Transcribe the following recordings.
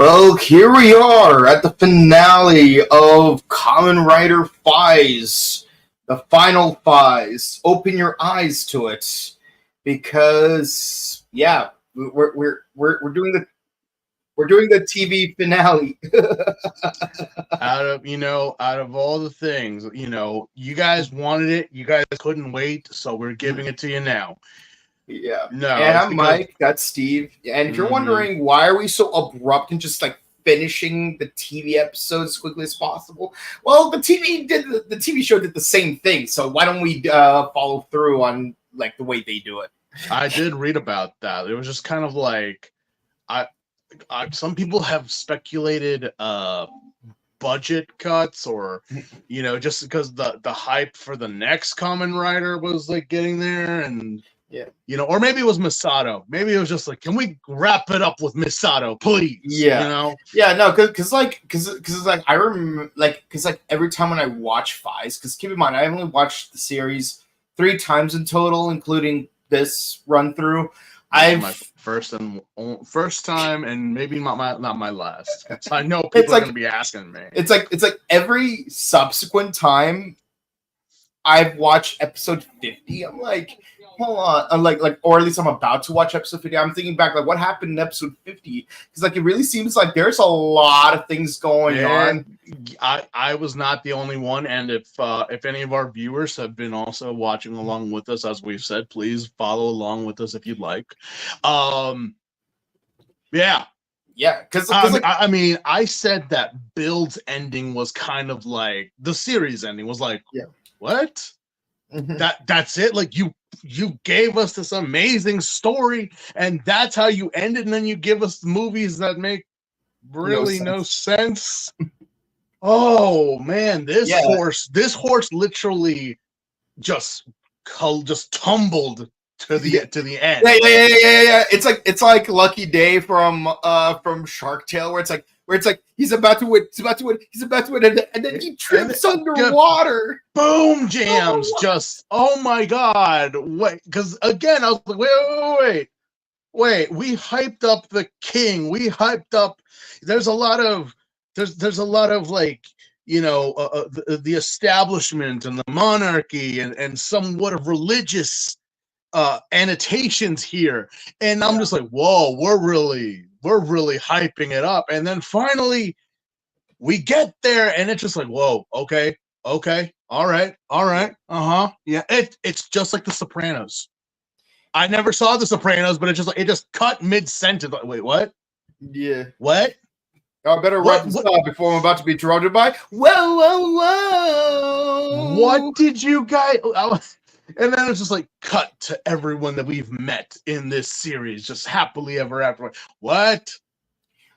Well, here we are at the finale of Kamen Rider Fies, the final Fies. Open your eyes to it, because we're doing the TV finale. Out of all the things, you guys wanted it, you guys couldn't wait, so we're giving it to you now. Yeah. No, and I'm Mike. That's Steve. And if you're wondering why are we so abrupt and just like finishing the TV episode as quickly as possible, well, the TV show did the same thing. So why don't we follow through on like the way they do it? I did read about that. It was just kind of like, some people have speculated budget cuts, or just because the hype for the next Kamen Rider was like getting there, and or maybe it was Misato. Maybe it was just like, can we wrap it up with Misato, please? Because I remember, because every time when I watch Fies, because keep in mind I only watched the series 3 times in total, including this run through. My first time, and maybe not my last. So I know people are going to be asking me. It's like every subsequent time I've watched episode 50, I'm like, hold on. I'm like, or at least I'm about to watch episode 50. I'm thinking back, like, what happened in episode 50? Because it really seems like there's a lot of things going on. I was not the only one, and if any of our viewers have been also watching along with us, as we've said, please follow along with us if you'd like. Because I said that Build's ending was kind of like the series ending was like, what? Mm-hmm. That's it? Like you gave us this amazing story, and that's how you end it, and then you give us movies that make really no sense. Oh man, this horse literally just tumbled to the end. Yeah. It's like Lucky Day from Shark Tale, where it's like he's about to win, and then he trips underwater. Boom jams, just oh my god! Wait, because again I was like, wait, we hyped up the king. We hyped up. There's a lot of like the establishment and the monarchy and somewhat of religious annotations here, and I'm just like, whoa, we're really hyping it up, and then finally we get there, and it's just like, whoa, okay, all right, yeah, it's just like The Sopranos. I never saw The Sopranos, but it just cut mid-sentence. Like, wait, what? Yeah. What? I better wrap this up before I'm about to be interrupted by whoa. What did you guys? And then it's just like cut to everyone that we've met in this series, just happily ever after. What?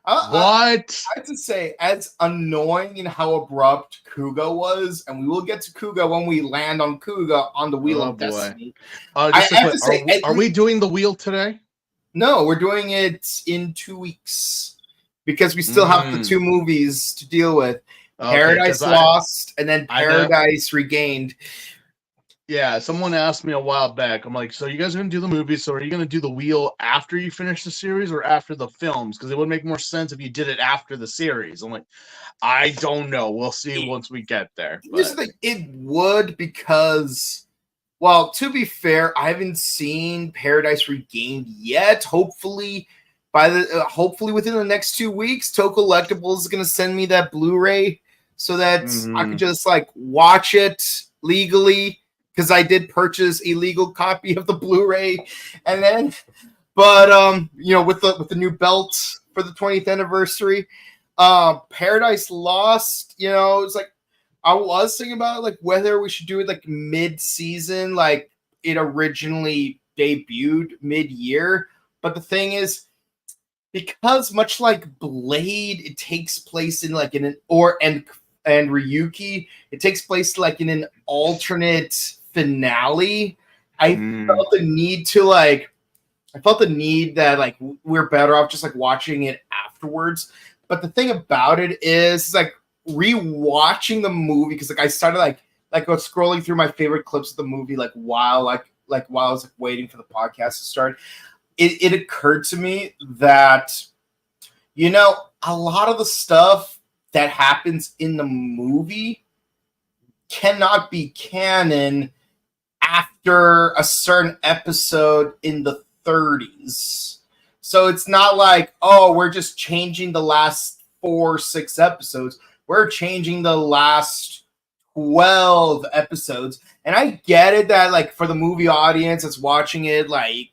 I have to say, as annoying in how abrupt Kuga was, and we will get to Kuga when we land on Kuga on the Wheel of Destiny. Are we doing the wheel today? No, we're doing it in 2 weeks because we still have the 2 movies to deal with: Paradise Lost and then Paradise Regained. Yeah, someone asked me a while back. I'm like, so you guys are going to do the movies, so are you going to do the wheel after you finish the series or after the films? Because it would make more sense if you did it after the series. I'm like, I don't know. We'll see once we get there. It would, because, well, to be fair, I haven't seen Paradise Regained yet. Hopefully within the next 2 weeks, Toe Collectibles is going to send me that Blu-ray so that I could just like watch it legally. Because I did purchase a legal copy of the Blu-ray, and then, but with the new belt for the 20th anniversary, Paradise Lost. It's like I was thinking about like whether we should do it like mid-season, like it originally debuted mid-year. But the thing is, because much like Blade, it takes place in like and Ryuki, it takes place like in an alternate finale. I felt the need that like we're better off just like watching it afterwards. But the thing about it is like rewatching the movie, because like I started like I was scrolling through my favorite clips of the movie while I was waiting for the podcast to start. It occurred to me that a lot of the stuff that happens in the movie cannot be canon after a certain episode in the 30s. So it's not like, oh, we're just changing the last 4-6 episodes. We're changing the last 12 episodes. And I get it that, like, for the movie audience that's watching it, like,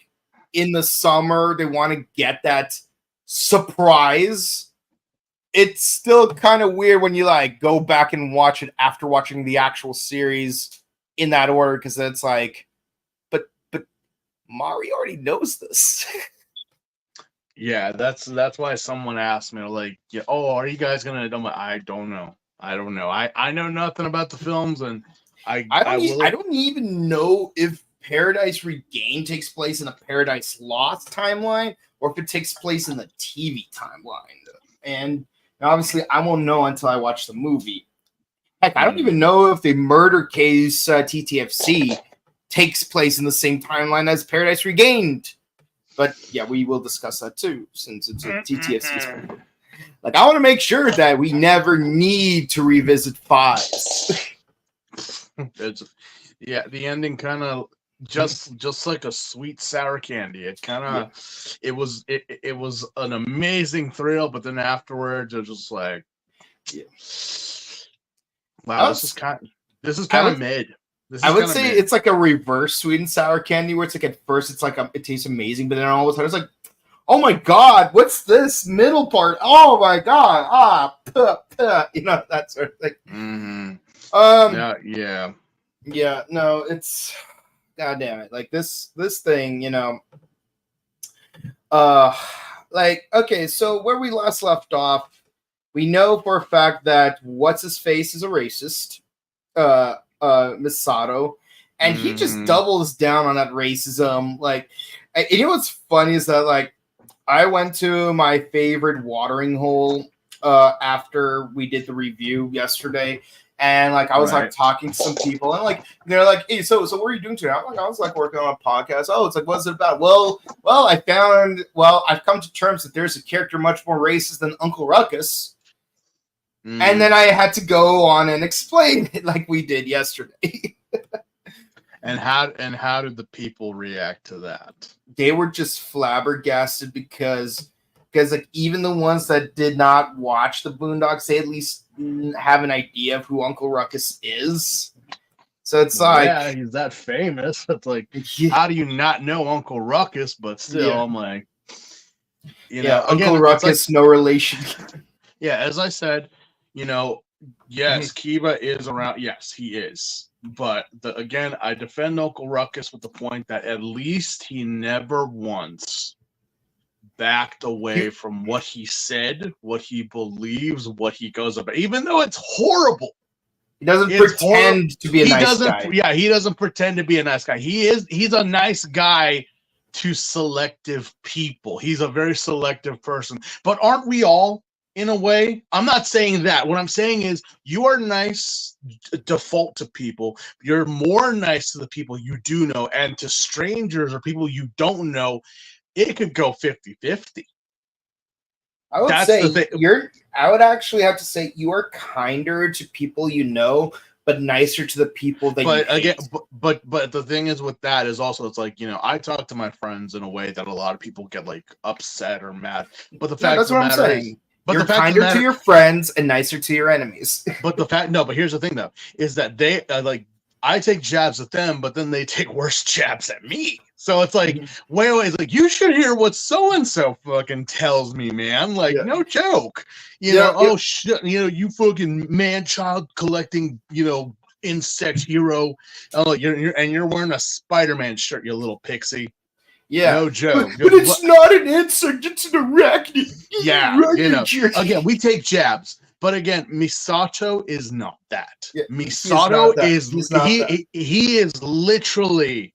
in the summer, they want to get that surprise. It's still kind of weird when you, like, go back and watch it after watching the actual series in that order, because it's like, but Mari already knows this. Yeah, that's why someone asked me, like, yeah, oh, are you guys gonna? I'm like, I don't know. I know nothing about the films, and I don't even know if Paradise Regained takes place in a Paradise Lost timeline or if it takes place in the TV timeline. And obviously, I won't know until I watch the movie. Heck, I don't even know if the murder case TTFC takes place in the same timeline as Paradise Regained. But yeah, we will discuss that too, since it's a TTFC. Like, I want to make sure that we never need to revisit Fives. Yeah, the ending kind of just like a sweet sour candy. It kind of it was an amazing thrill, but then afterwards it was just like, wow, this is kind of mid. I would say it's like a reverse sweet and sour candy, where it's like, at first it's like it tastes amazing, but then all of a sudden it's like, oh my god, what's this middle part? Oh my god, you know, that sort of thing. Yeah, no, it's, god damn it, like this thing, you know. Like, okay, so where we last left off, we know for a fact that what's his face is a racist, Misato, and he just doubles down on that racism. Like, and you know what's funny is that, like, I went to my favorite watering hole after we did the review yesterday, and like I was like talking to some people, and like they're like, "Hey, so what are you doing today?" I'm like, "I was like working on a podcast." Oh, it's like, what's it about? Well, I've come to terms that there's a character much more racist than Uncle Ruckus. And then I had to go on and explain it like we did yesterday. And how did the people react to that? They were just flabbergasted because like, even the ones that did not watch the Boondocks, they at least have an idea of who Uncle Ruckus is. So it's like, yeah, he's that famous. It's like, how do you not know Uncle Ruckus? But still, I'm like, you know, Uncle Ruckus, like, no relation. Yeah, as I said, you know, yes, Kiba is around. Yes, he is. But again, I defend Uncle Ruckus with the point that at least he never once backed away from what he said, what he believes, what he goes about, even though it's horrible. He doesn't pretend to be a nice guy. Yeah, he doesn't pretend to be a nice guy. He's a nice guy to selective people. He's a very selective person. But aren't we all? In a way, I'm not saying that. What I'm saying is you are nice default to people. You're more nice to the people you do know, and to strangers or people you don't know, it could go 50-50. I would I would actually have to say you are kinder to people you know, but nicer to the people that you hate. But the thing is with that is also, it's like, you know, I talk to my friends in a way that a lot of people get like upset or mad. But the fact of the matter is, but you're kinder to your friends and nicer to your enemies. But here's the thing though, is that they like, I take jabs at them, but then they take worse jabs at me. So it's like, wait, it's like, you should hear what so-and-so fucking tells me, man. Like, no joke. You know, oh shit, you know, you fucking man-child collecting, you know, insect hero. Oh, you're wearing a Spider-Man shirt, you little pixie. Yeah, no joke. But it's not an insect; it's an arachnid. Yeah, you know. Again, we take jabs, but again, Misato is not that. Yeah, Misato he is literally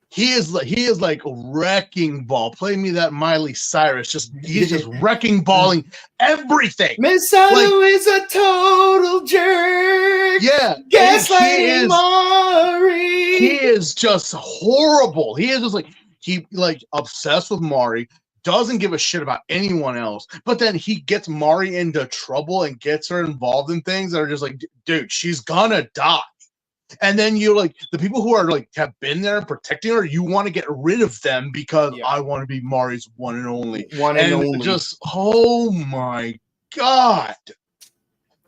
he is like wrecking ball. Play me that Miley Cyrus. He's just wrecking balling everything. Misato is a total jerk. Yeah, gaslighting Mari. He is just horrible. He is just like. He like obsessed with Mari, doesn't give a shit about anyone else, but then he gets Mari into trouble and gets her involved in things that are just like, dude, she's gonna die. And then you like the people who are like have been there protecting her, you want to get rid of them because I want to be Mari's one and only. Just, oh my God.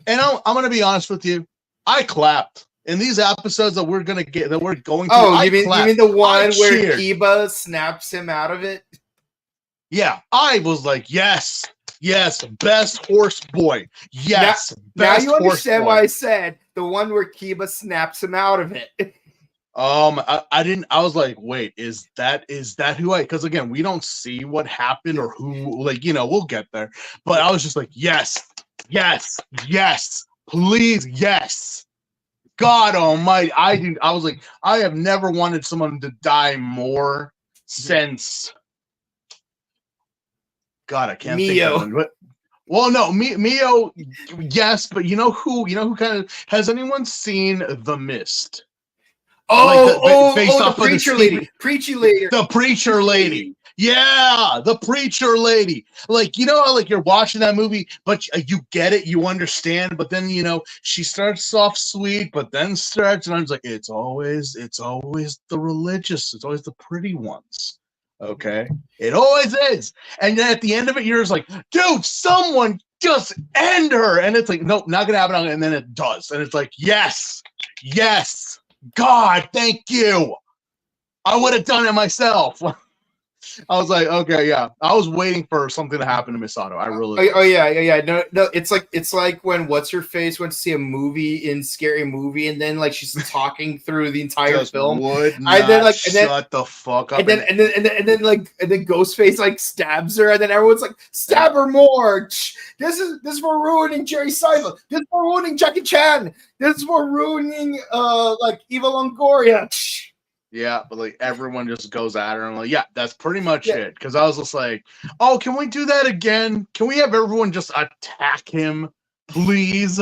And I'm gonna be honest with you, I clapped. In these episodes that we're going through, you mean the one where Kiba snaps him out of it? Yeah, I was like, yes, best horse boy. Yes, now you understand why I said the one where Kiba snaps him out of it. I didn't. I was like, wait, is that who because again, we don't see what happened or who, like, we'll get there. But I was just like, yes, please, yes. God almighty, I was like, I have never wanted someone to die more since God, I can't think of it. Well, no, Mio, yes, but you know who kind of, has anyone seen The Mist? The preacher lady. The preacher lady. Yeah, the preacher lady. Like, like you're watching that movie, but you get it, you understand, but then, she starts off sweet, but then starts, and I was like, it's always the religious, it's always the pretty ones. Okay? It always is. And then at the end of it, you're just like, dude, someone just end her. And it's like, nope, not gonna happen. And then it does. And it's like, yes, God, thank you. I would have done it myself. I was like, okay, yeah. I was waiting for something to happen to Misato. I really. Yeah. No. It's like when what's her face went to see a movie in Scary Movie, and then like she's talking through the entire film. Shut the fuck up. And then Ghostface like stabs her, and then everyone's like, stab her more. This is for ruining Jerry Seinfeld. This is for ruining Jackie Chan. This is for ruining like Eva Longoria. Yeah, but like everyone just goes at her and like, yeah, that's pretty much it. Because I was just like, oh, can we do that again? Can we have everyone just attack him, please?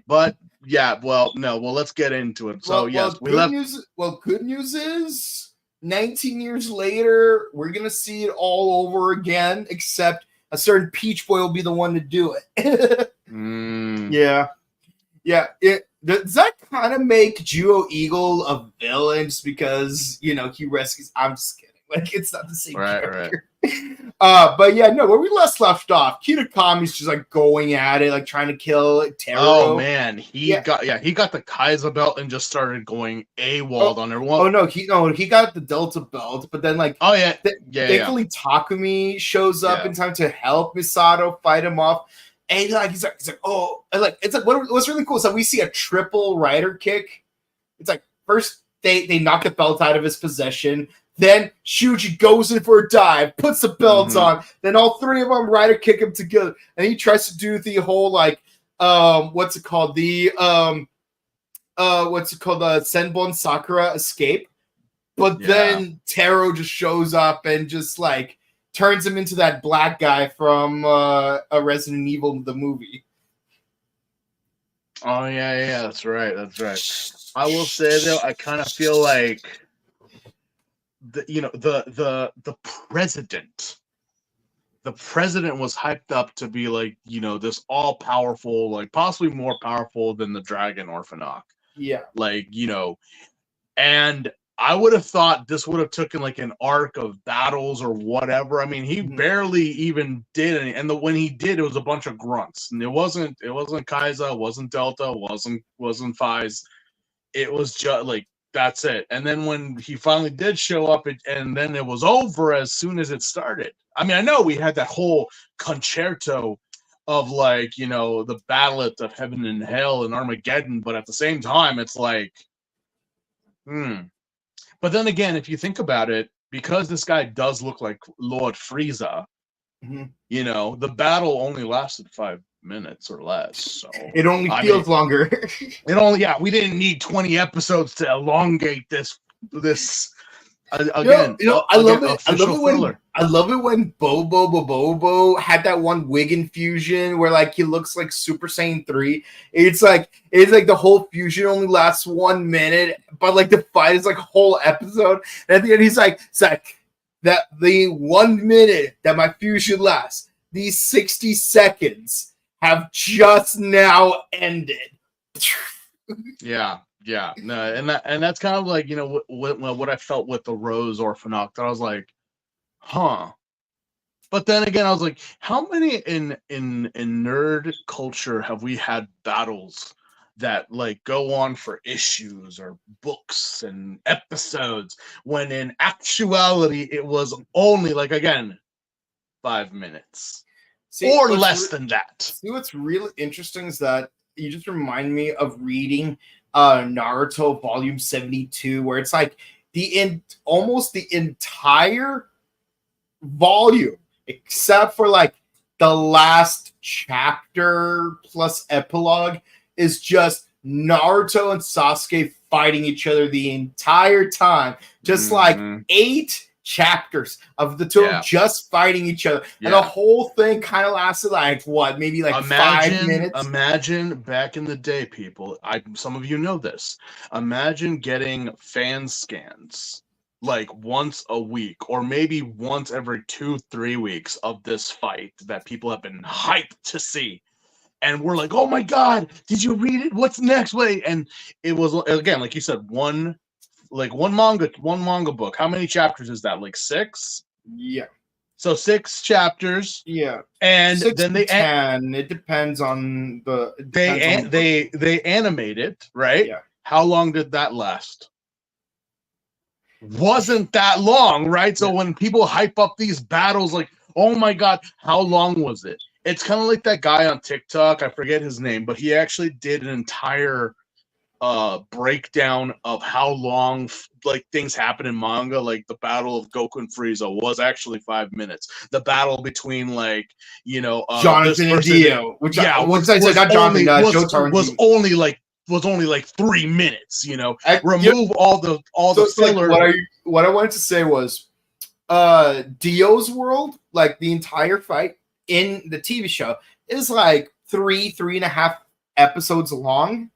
But yeah, well, no, well, let's get into it. So good news is 19 years later, we're gonna see it all over again, except a certain Peach Boy will be the one to do it. Yeah. Does that kind of make Juo Eagle a villain just because, he rescues? I'm just kidding. Like, it's not the same character. Right. But yeah, no, where we left off, Kitakami's just like going at it, like trying to kill Taro. Oh man, he got the Kaiser belt and just started going AWOL on everyone. He got the Delta belt, but then like, thankfully Takumi shows up in time to help Misato fight him off. And he's like, oh, and like, it's like, what's really cool is that we see a triple rider kick. It's like, first they knock the belt out of his possession. Then Shuji goes in for a dive, puts the belts on. Then all three of them rider kick him together. And he tries to do the whole, like, what's it called? The Senbon Sakura escape. But then Taro just shows up and just, like, turns him into that black guy from a Resident Evil, the movie. Oh, yeah, that's right. I will say, though, I kind of feel like, the president was hyped up to be like, this all-powerful, like, possibly more powerful than the Dragon Orphano. Yeah. Like, and I would have thought this would have taken like an arc of battles or whatever. I mean, he barely even did any, and when he did, it was a bunch of grunts. And it wasn't Kaiser, it wasn't Delta, wasn't Phys. It was just like, that's it. And then when he finally did show up, and then it was over as soon as it started. I mean, I know we had that whole concerto of like, the battle of heaven and hell and Armageddon, but at the same time, it's like, But then again, if you think about it, because this guy does look like Lord Frieza, the battle only lasted 5 minutes or less. So it only feels longer. We didn't need 20 episodes to elongate this again. I love it when Bobo had that one wig infusion where like he looks like Super Saiyan 3. It's like the whole fusion only lasts 1 minute, but like the fight is like a whole episode. And at the end, he's like, that the 1 minute that my fusion lasts, these 60 seconds have just now ended. Yeah, no, and that's kind of like, you know, what I felt with the Rose Orphanoc. That I was like, huh. But then again, I was like, how many in nerd culture have we had battles that like go on for issues or books and episodes, when in actuality it was only, like, again, 5 minutes or less than that. See, what's really interesting is that you just remind me of reading Naruto Volume 72, where it's like almost the entire volume, except for like the last chapter plus epilogue, is just Naruto and Sasuke fighting each other the entire time. Just like 8 chapters of the two just fighting each other. And the whole thing kind of lasted like what, maybe like 5 minutes. Imagine back in the day, people. Some of you know this. Imagine getting fan scans like once a week, or maybe once every 2-3 weeks, of this fight that people have been hyped to see. And we're like, oh my God, did you read it? What's next? Wait. And it was, again, like you said, one manga book. How many chapters is that? Like 6? Yeah. So 6 chapters. Yeah. And 6 then they 10. It depends on the. They animate it, right? Yeah. How long did that last? Wasn't that long, right? So when people hype up these battles, like, oh my God, how long was it? It's kind of like that guy on TikTok. I forget his name, but he actually did an entire breakdown of how long like things happen in manga. Like the battle of Goku and Frieza was actually 5 minutes. The battle between, like, you know, Jonathan and Dio, was only like 3 minutes. You know, remove all the filler. Like, what I wanted to say was, Dio's world, like the entire fight in the TV show, is like 3.5 episodes long.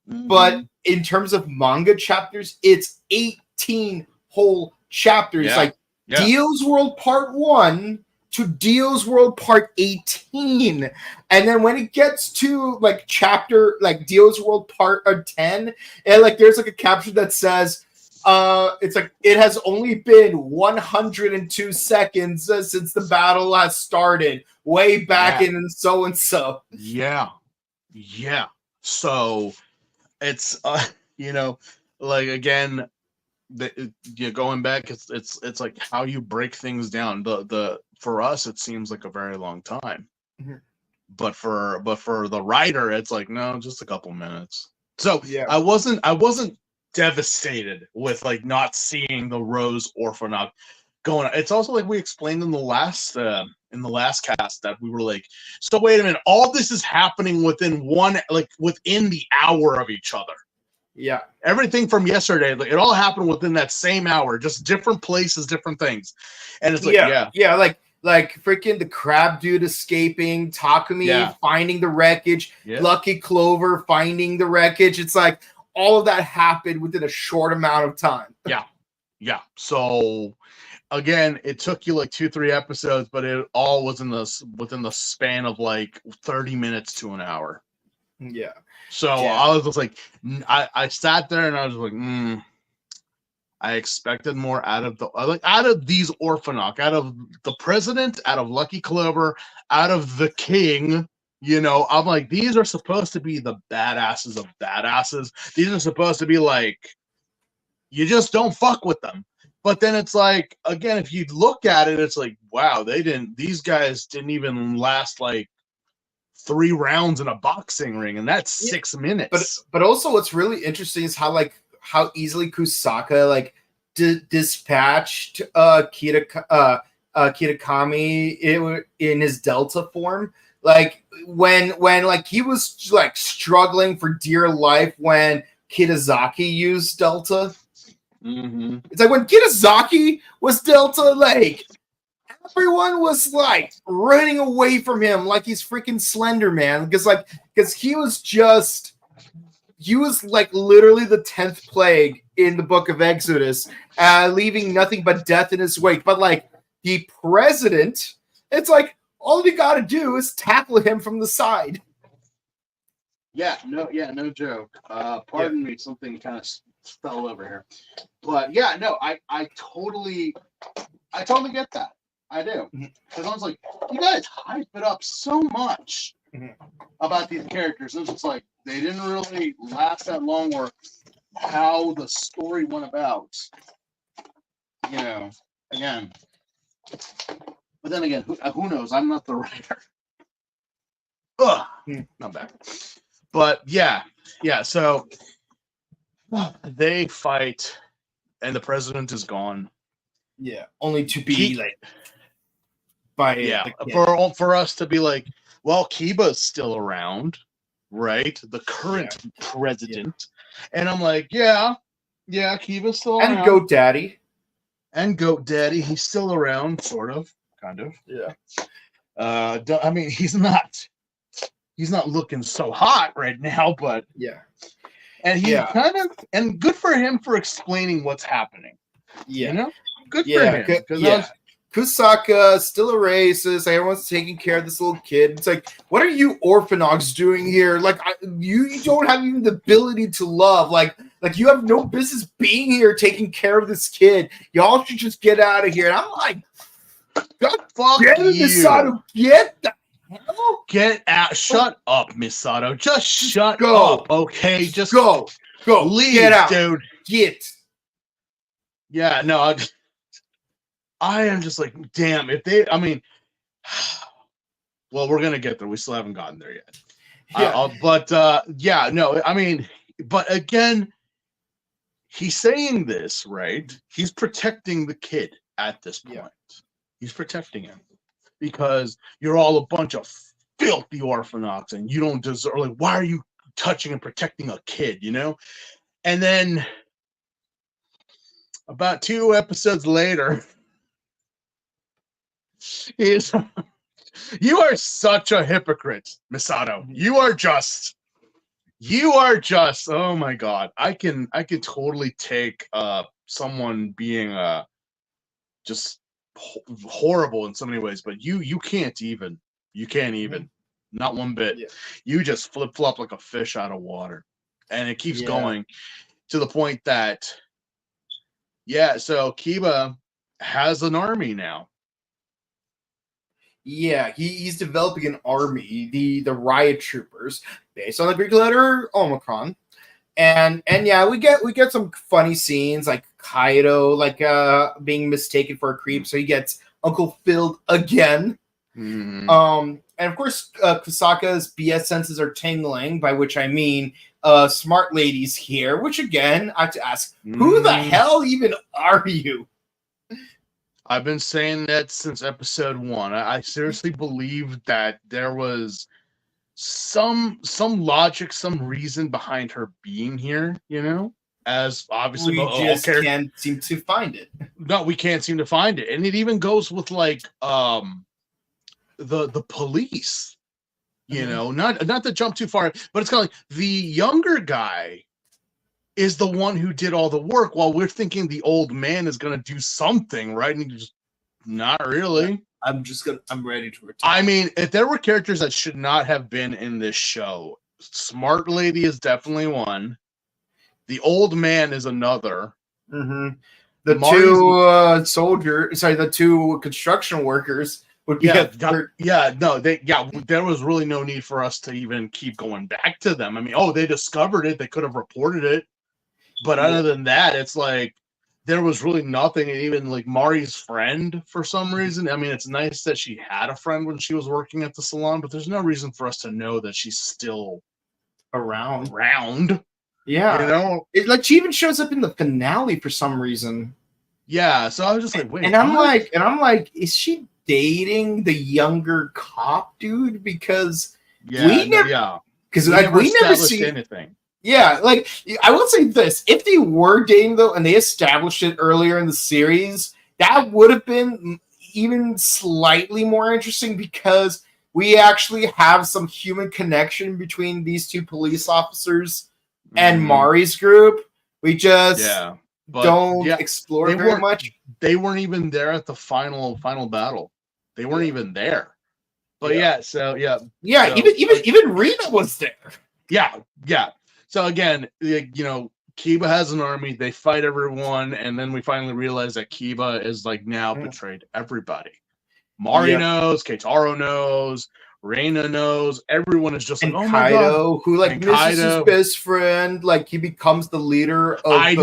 But in terms of manga chapters, it's 18 whole chapters. Dio's World Part 1 to Dio's World Part 18. And then when it gets to like chapter, like Dio's World Part 10, and like there's like a caption that says, it's like, it has only been 102 seconds since the battle has started, way back in so and so. Yeah. So it's you know, like, again, going back, it's like how you break things down. The for us, it seems like a very long time, but for the writer, it's like, no, just a couple minutes. So I wasn't devastated with like not seeing the Rose Orphanoc going on. It's also like we explained in the last cast that we were like, so wait a minute, all this is happening within the hour of each other. Yeah. Everything from yesterday, like, it all happened within that same hour, just different places, different things. And it's like, like freaking the crab dude escaping, Takumi finding the wreckage, Lucky Clover finding the wreckage. It's like all of that happened within a short amount of time. Yeah. So again, it took you like 2-3 episodes, but it all was within the span of like 30 minutes to an hour. Yeah. So I was just like, I sat there and I was like, I expected more out of these Orphanoc, out of the president, out of Lucky Clover, out of the king. You know, I'm like, these are supposed to be the badasses of badasses. These are supposed to be like, you just don't fuck with them. But then it's like, again, if you look at it, it's like, wow, these guys didn't even last like 3 rounds in a boxing ring, and that's 6 minutes. But also what's really interesting is how easily Kusaka like dispatched Kitakami in his Delta form. Like when like he was like struggling for dear life when Kitazaki used Delta. It's like when Kitazaki was Delta, like everyone was like running away from him like he's freaking Slender Man, because he was like literally the 10th plague in the book of Exodus, leaving nothing but death in his wake. But like the president, it's like all you got to do is tackle him from the side. No joke. Pardon me, something kind of fell over here. But yeah, no, I totally get that. I do. Because I was like, you guys hype it up so much about these characters. It's just like they didn't really last that long, or how the story went about. You know, again. But then again, who knows? I'm not the writer. Ugh, not bad. But yeah. So they fight, and the president is gone. Yeah, only to be for us to be like, well, Kiba's still around, right? The current president, and I'm like, yeah, Kiba's still around. And Goat Daddy, he's still around, sort of, kind of. Yeah. I mean, he's not looking so hot right now, but yeah. And he kind of, and good for him for explaining what's happening. Yeah. You know? Good for him. Kusaka, still a racist. Everyone's taking care of this little kid. It's like, what are you orphanogs doing here? Like, you don't have even the ability to love. Like you have no business being here taking care of this kid. Y'all should just get out of here. And I'm like, God, fuck you. Misato, get the hell? Get out. Shut up, Misato. Just shut up, okay? Just go. Leave, get out, dude. Get. Yeah, no, I am just like, damn, if they, I mean, well, we're going to get there. We still haven't gotten there yet. I mean, but again, he's saying this, right? He's protecting the kid at this point. Yeah. He's protecting him because you're all a bunch of filthy orphanogs and you don't deserve, like, why are you touching and protecting a kid, you know? And then about 2 episodes later, you are such a hypocrite, Misato. You are just, oh my God. I can totally take someone being just horrible in so many ways, but you can't even, not one bit. Yeah. You just flip-flop like a fish out of water. And it keeps going to the point that, so Kiba has an army now. Yeah, he's developing an army, the Riot Troopers, based on the Greek letter Omicron. And yeah, we get some funny scenes like Kaido being mistaken for a creep, so he gets Uncle Phil again. Mm-hmm. And of course, Kusaka's BS senses are tingling, by which I mean smart ladies here, which again, I have to ask, who the hell even are you? I've been saying that since episode 1. I seriously believe that there was some logic, some reason behind her being here, you know? As obviously we just can't seem to find it. No, we can't seem to find it. And it even goes with like the police, you know, not to jump too far, but it's kind of like the younger guy is the one who did all the work while we're thinking the old man is going to do something, right? And he just, not really. I'm ready to retire. I mean, if there were characters that should not have been in this show, Smart Lady is definitely one. The old man is another. Mm-hmm. The two construction workers would be there was really no need for us to even keep going back to them. I mean, they discovered it, they could have reported it. But other than that, it's like there was really nothing. And even like Mari's friend, for some reason, I mean, it's nice that she had a friend when she was working at the salon, but there's no reason for us to know that she's still around. Yeah, you know, she even shows up in the finale for some reason. Yeah, so I was just like, wait, and I'm like, is she dating the younger cop dude? Because we never see anything. Yeah, like, I will say this. If they were dating, though, and they established it earlier in the series, that would have been even slightly more interesting because we actually have some human connection between these two police officers and Mari's group, We just don't explore it very much. They weren't even there at the final battle. They weren't even there. But even Rita was there. Yeah. So again, Kiba has an army. They fight everyone, and then we finally realize that Kiba is like now betrayed everybody. Mari knows, Keitaro knows, Reina knows. Everyone is just and like, oh Kaido, my god, who like misses his best friend. Like he becomes the leader of I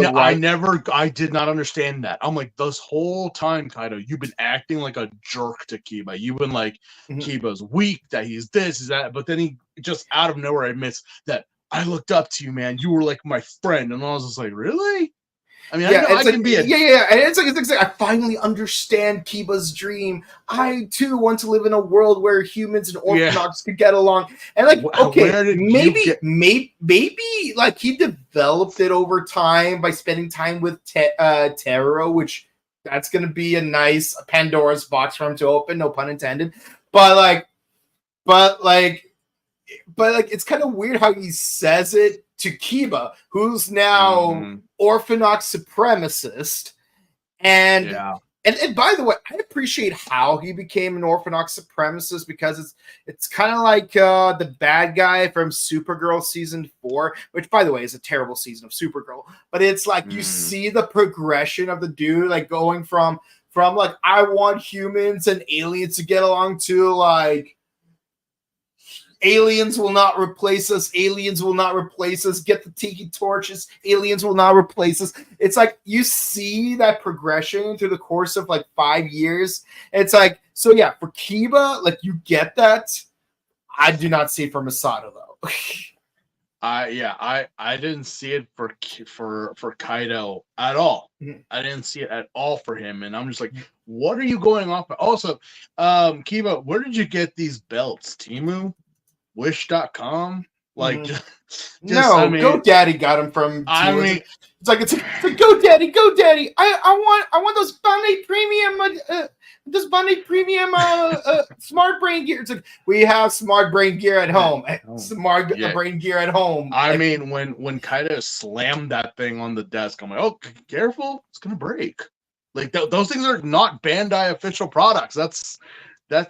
did not understand that. I'm like, this whole time, Kaido, you've been acting like a jerk to Kiba. You've been like, Kiba's weak, that he's this, is that. But then he just out of nowhere admits that I looked up to you, man. You were like my friend. And I was just like, really? I mean, I can be and it's like I finally understand Kiba's dream. I too want to live in a world where humans and Orphanox could get along. And like, okay, maybe like he developed it over time by spending time with Taro, which that's gonna be a nice Pandora's box for him to open, no pun intended. But it's kind of weird how he says it to Kiba, who's now Orphanox supremacist, and by the way, I appreciate how he became an Orphanox supremacist because it's kind of like the bad guy from Supergirl season 4, which by the way is a terrible season of Supergirl, but it's like you see the progression of the dude like going from like I want humans and aliens to get along to like aliens will not replace us. Aliens will not replace us. Get the tiki torches. Aliens will not replace us. It's like you see that progression through the course of like 5 years. It's like, so yeah, for Kiba, like you get that. I do not see it for Masato though. I didn't see it for Kaido at all. I didn't see it at all for him, and I'm just like, what are you going off? Also, Kiba, where did you get these belts? Temu? Wish.com? Like, no, I mean, GoDaddy got them from. It's like GoDaddy. I want those Bandai Premium, Smart Brain gear. It's like we have Smart Brain gear at home. Brain gear at home. I mean, when Kaido slammed that thing on the desk, I'm like, oh, careful, it's gonna break. Like those things are not Bandai official products. That's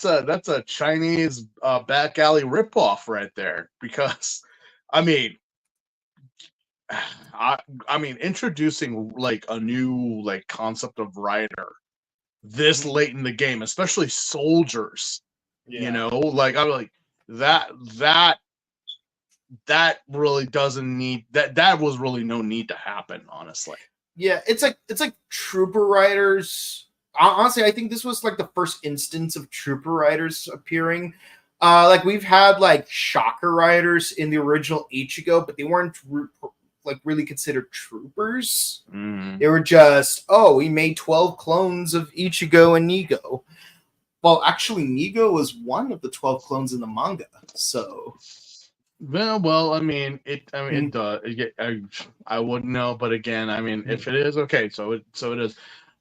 a Chinese back alley ripoff right there. Because, I mean, introducing like a new like concept of rider this late in the game, especially soldiers, like I'm like that really doesn't need that was really no need to happen, honestly. Yeah, it's like Trooper Riders. Honestly, I think this was like the first instance of Trooper Riders appearing. Like we've had like Shocker Riders in the original Ichigo, but they weren't like really considered troopers. They were just, we made 12 clones of Ichigo and Nigo. Well, actually, Nigo was one of the 12 clones in the manga. So, well, I mean, it does. I wouldn't know, but again, I mean, if it is okay, so it is.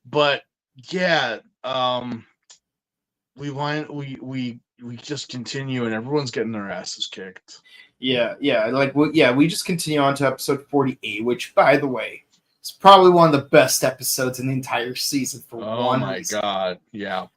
But yeah, we just continue, and everyone's getting their asses kicked. Yeah, we just continue on to episode 48, which, by the way, is probably one of the best episodes in the entire season for one reason. Oh my god, yeah.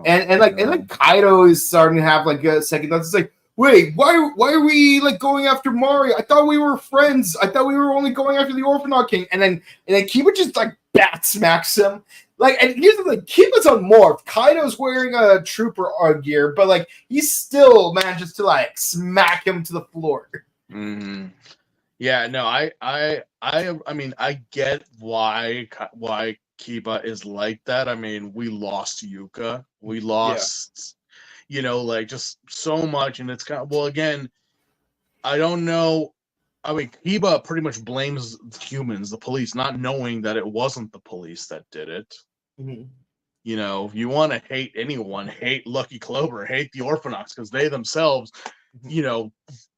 And Kaido is starting to have like a second thoughts. It's like, wait, why are we like going after Mari? I thought we were friends. I thought we were only going after the Orphanox King. And then Kiba just like bat smacks him. Like, and here's the thing, Kiba's on Morph. Kaido's wearing a trooper gear, but like he still manages to like smack him to the floor. Yeah, no, I mean, I get why Kiba is like that. I mean, we lost Yuka. We lost, like just so much, and it's kind of, well, again, I don't know. I mean, Kiba pretty much blames humans, the police, not knowing that it wasn't the police that did it. If you want to hate anyone, hate Lucky Clover, hate the Orphanox, because they themselves, they're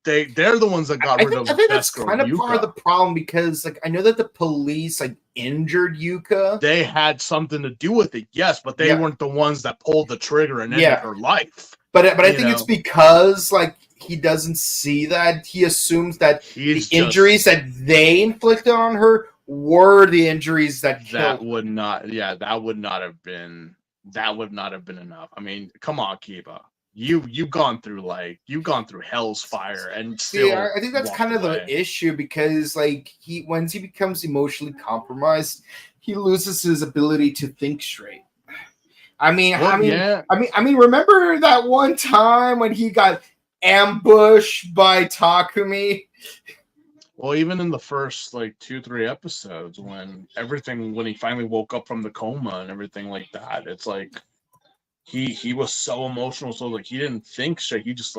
the ones that got rid of. I think that's kind of part of the problem, because like I know that the police like injured Yuka. They had something to do with it, yes, but they weren't the ones that pulled the trigger and ended her life. but I think it's because like he doesn't see that. He assumes that the injuries that they inflicted on her were the injuries that killed. That would not have been enough. I mean, come on, Kiba. You've gone through hell's fire and still. Yeah, I think that's kind of the issue, because like once he becomes emotionally compromised, he loses his ability to think straight. I mean, remember that one time when he got ambushed by Takumi? Well, even in the first like 2-3 episodes, when he finally woke up from the coma and everything like that, it's like he was so emotional, so like he didn't think straight. He just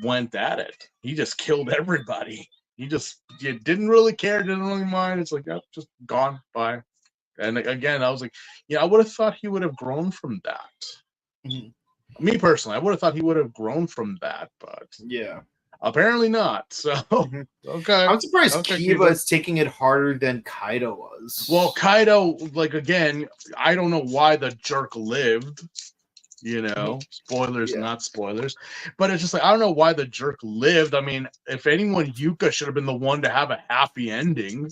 went at it. He just killed everybody. He didn't really care, didn't really mind. It's like, yep, just gone, bye. And again, I was like, I would have thought he would have grown from that. Mm-hmm. Me personally, I would have thought he would have grown from that, but yeah, apparently not. So okay, I'm surprised Kiba is taking it harder than Kaido was. Well, Kaido, like again, I don't know why the jerk lived. Spoilers, not spoilers, but it's just like I don't know why the jerk lived. I mean, if anyone, Yuka should have been the one to have a happy ending.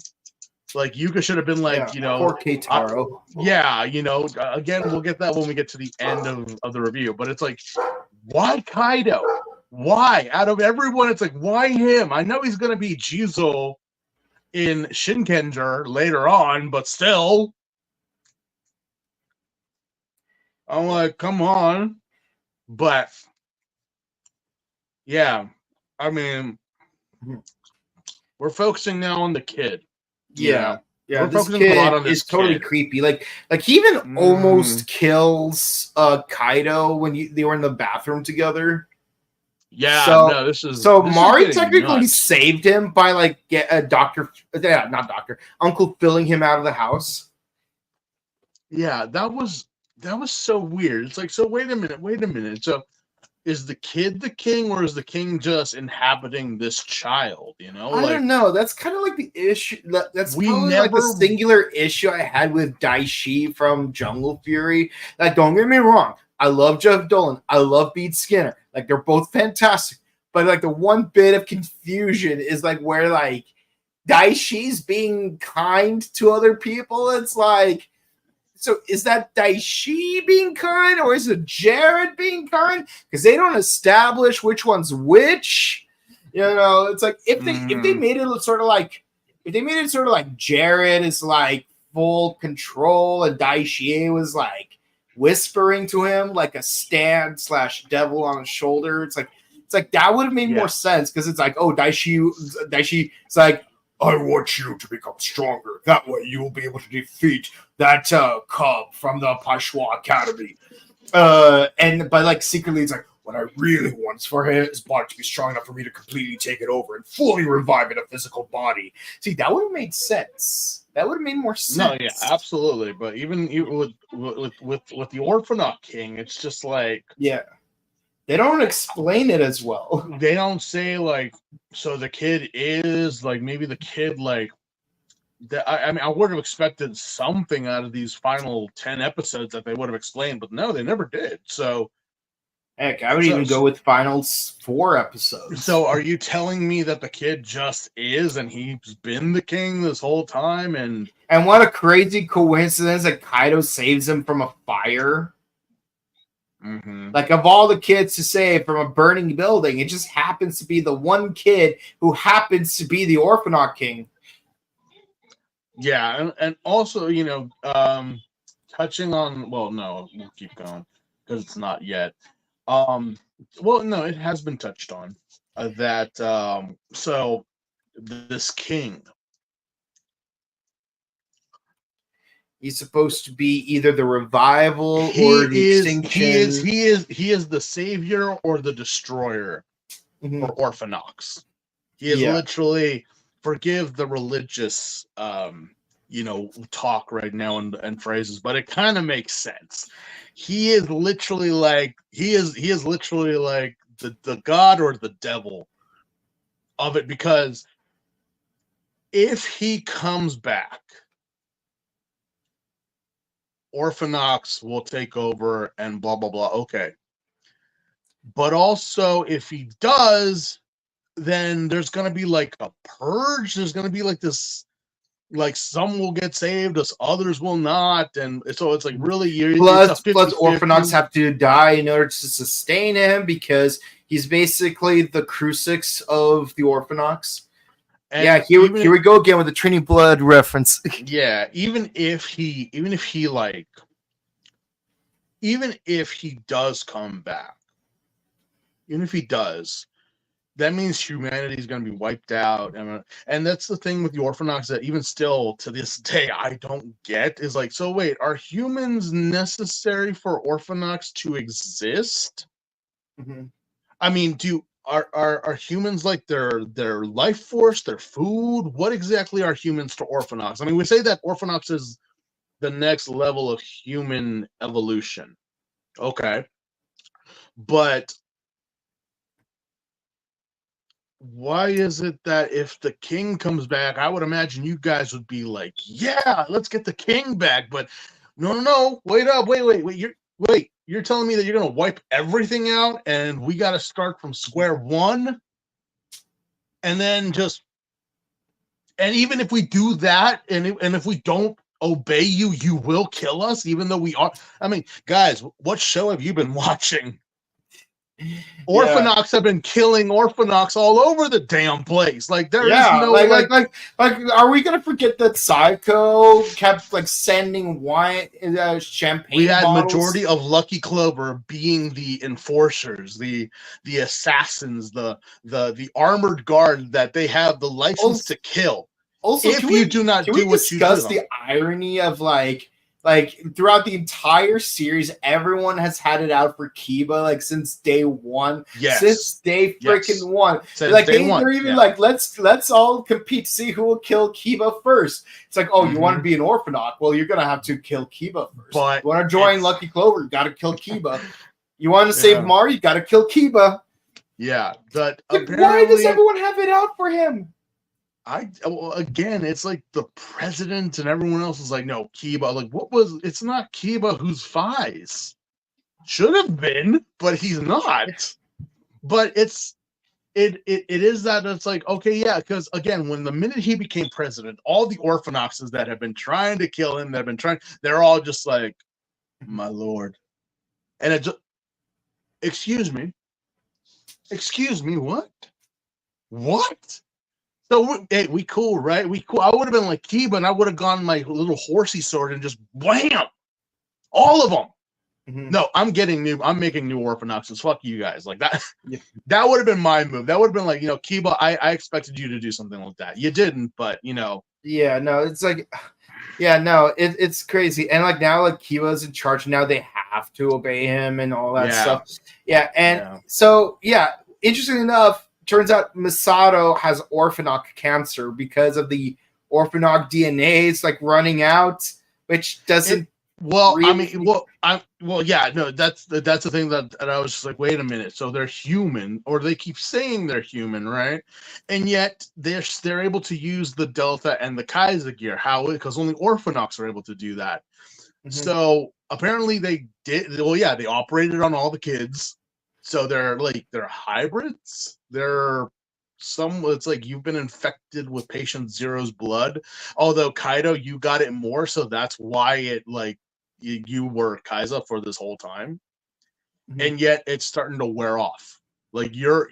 Like Yuka should have been like, poor Keitaro. Again, we'll get that when we get to the end of the review. But it's like, why Kaido? Why? Out of everyone, it's like, why him? I know he's gonna be Jizo in Shinkenger later on, but still, I'm like, come on. But yeah, I mean, we're focusing now on the kid. Yeah, this kid is totally creepy. Like he even almost kills Kaido when they were in the bathroom together. Yeah, so Mari technically saved him by like Uncle filling him out of the house. Yeah, that was so weird. It's like, so wait a minute. So is the kid the king, or is the king just inhabiting this child? I don't know. That's kind of like the issue. That's probably like the singular issue I had with Daishi from Jungle Fury. Like, don't get me wrong. I love Jeff Dolan. I love Beat Skinner. Like, they're both fantastic. But like the one bit of confusion is like where like Daishi's being kind to other people. It's like, so is that Daishi being kind, or is it Jared being kind? Because they don't establish which one's which. It's like if they made it sort of like Jared is like full control and Daishi was like whispering to him like a stand/devil on his shoulder. It's like that would have made more sense, because it's like, oh, Daishi is like, I want you to become stronger. That way you will be able to defeat that cub from the Pashwa Academy. But like secretly, it's like, what I really want is for his body to be strong enough for me to completely take it over and fully revive in a physical body. See, that would have made sense. That would have made more sense. No, yeah, absolutely. But even with the Orphano King, it's just like, they don't explain it as well. They don't say like, so the kid is like, maybe the kid like. I mean, I would have expected something out of these final 10 episodes that they would have explained, but no, they never did. So, heck, I would even go with final 4 episodes. So, are you telling me that the kid just is, and he's been the king this whole time? And what a crazy coincidence that Kaido saves him from a fire. Mm-hmm. Like, of all the kids to save from a burning building, it just happens to be the one kid who happens to be the Orphano King. Yeah, and also, touching on, well, no, we'll keep going because it's not yet. Well, no, it has been touched on so this king, he's supposed to be either the revival or the extinction. He is the savior or the destroyer for Orphanox. He is literally, forgive the religious talk right now and phrases, but it kind of makes sense. He is literally like the god or the devil of it, because if he comes back, Orphanox will take over and blah blah blah. Okay, But also, if he does, then there's going to be like a purge. There's going to be like this, like some will get saved, others will not. And so it's like really, it's a Plus 50-50. Orphanox have to die in order to sustain him because he's basically the crucifix of the Orphanox. And yeah, here we go again with the Trinity Blood reference. Yeah, even if he does come back, even if he does, that means humanity is going to be wiped out. And that's the thing with the Orphanox that even still to this day I don't get is like, so wait, are humans necessary for Orphanox to exist? Mm-hmm. I mean, are humans like their life force, their food? What exactly are humans to Orphanox? I mean, we say that Orphanox is the next level of human evolution. Okay. But why is it that if the king comes back, I would imagine you guys would be like, yeah, let's get the king back. But no, wait up, wait. You're telling me that you're gonna wipe everything out and we gotta start from square one? And then and even if we do that, and if we don't obey you, you will kill us, even though we are. I mean, guys, what show have you been watching? Orphanox have been killing Orphanox all over the damn place. Like there is no like are we gonna forget that Psycho kept like sending wine champagne? We had bottles? Majority of Lucky Clover being the enforcers, the assassins, the armored guard that they have the license to kill. Also, if you do not do what you do, discuss the irony of like throughout the entire series, everyone has had it out for Kiba like since day one. Yes. Since day freaking one. Since like day one. They're even like, let's all compete to see who will kill Kiba first. It's like, oh, you want to be an Orphanox? Well, you're gonna have to kill Kiba first. But you want to join Lucky Clover? You got to kill Kiba. You want to save Mario? You got to kill Kiba. Yeah, but why does everyone have it out for him? Again, it's like the president and everyone else is like, no, Kiba. Like, it's not Kiba who's Fies. Should have been, but he's not. But it is that it's like, okay, yeah, because again, when the minute he became president, all the Orphanoxes that have been trying to kill him, they're all just like, my lord. And it just, excuse me, what? So we cool, right? We cool. I would have been like Kiba, and I would have gone my little horsey sword and just wham, all of them. Mm-hmm. No, I'm making new Orphanoxes. Fuck you guys, like that. Yeah. That would have been my move. That would have been like, Kiba. I expected you to do something like that. You didn't, but Yeah, no, it's like, yeah, no, it's crazy, and like now, like Kiba's in charge. Now they have to obey him and all that stuff. Yeah, and so interesting enough. Turns out Misato has Orphanox cancer because of the Orphanox DNA. It's like running out, which doesn't. That's the thing that I was just like, wait a minute. So they're human, or they keep saying they're human, right? And yet they're able to use the Delta and the Kaiser gear. How? Because only Orphanox are able to do that. Mm-hmm. So apparently they did. Well, yeah, they operated on all the kids. So they're hybrids. It's like you've been infected with patient Zero's blood. Although Kaido, you got it more, so that's why it like you were Kaiser for this whole time. Mm-hmm. And yet it's starting to wear off. Like you are,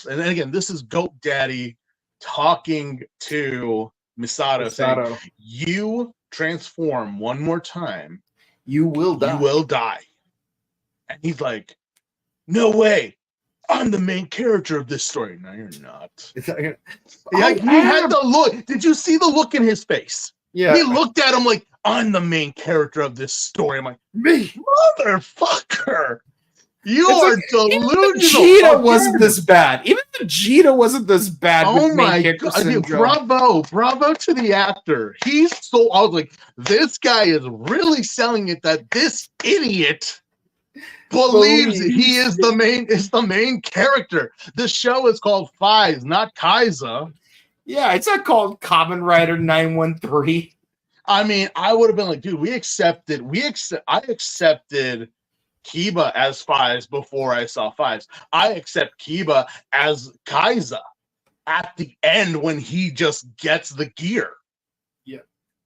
and then again, this is Goat Daddy talking to Misato. Saying, you transform one more time, you will die. And he's like, no way. I'm the main character of this story. No, you're not. He had the look. Did you see the look in his face? Yeah. He looked at him like, I'm the main character of this story. I'm like, me, motherfucker. You are delusional. Vegeta wasn't this bad. Even Vegeta wasn't this bad. Oh my god! Bravo to the actor. I was like, this guy is really selling it. That this idiot believes he is the main character. The show is called Fies, not Kaiser. Yeah, it's not called Kamen Rider 913. I mean, I would have been like, dude, I accepted Kiba as Fives before I saw Fives. I accept Kiba as Kaiza at the end when he just gets the gear.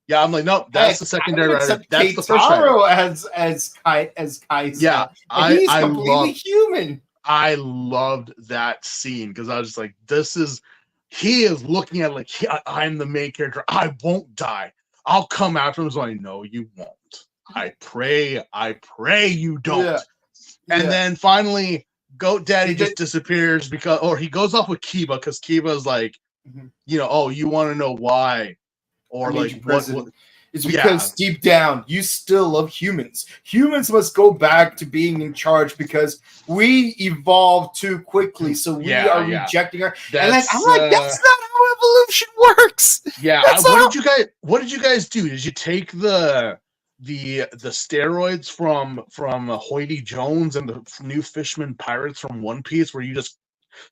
Yeah, I'm like, nope, that's the secondary rider. That's the first rider. as Kaiza. Yeah, he's completely human. I loved that scene because I was just like, he is looking at like, I'm the main character. I won't die. I'll come after him. So I know you won't. I pray you don't. Yeah. And then finally, Goat Daddy just disappears or he goes off with Kiba because Kiba is like, oh, you want to know why? Or like what? It's because deep down you still love humans. Humans must go back to being in charge because we evolved too quickly, so we are rejecting our. And like, I'm like, that's not how evolution works. Yeah, what did you guys do? Did you take the steroids from Hoity Jones and the new Fishman Pirates from One Piece, where you just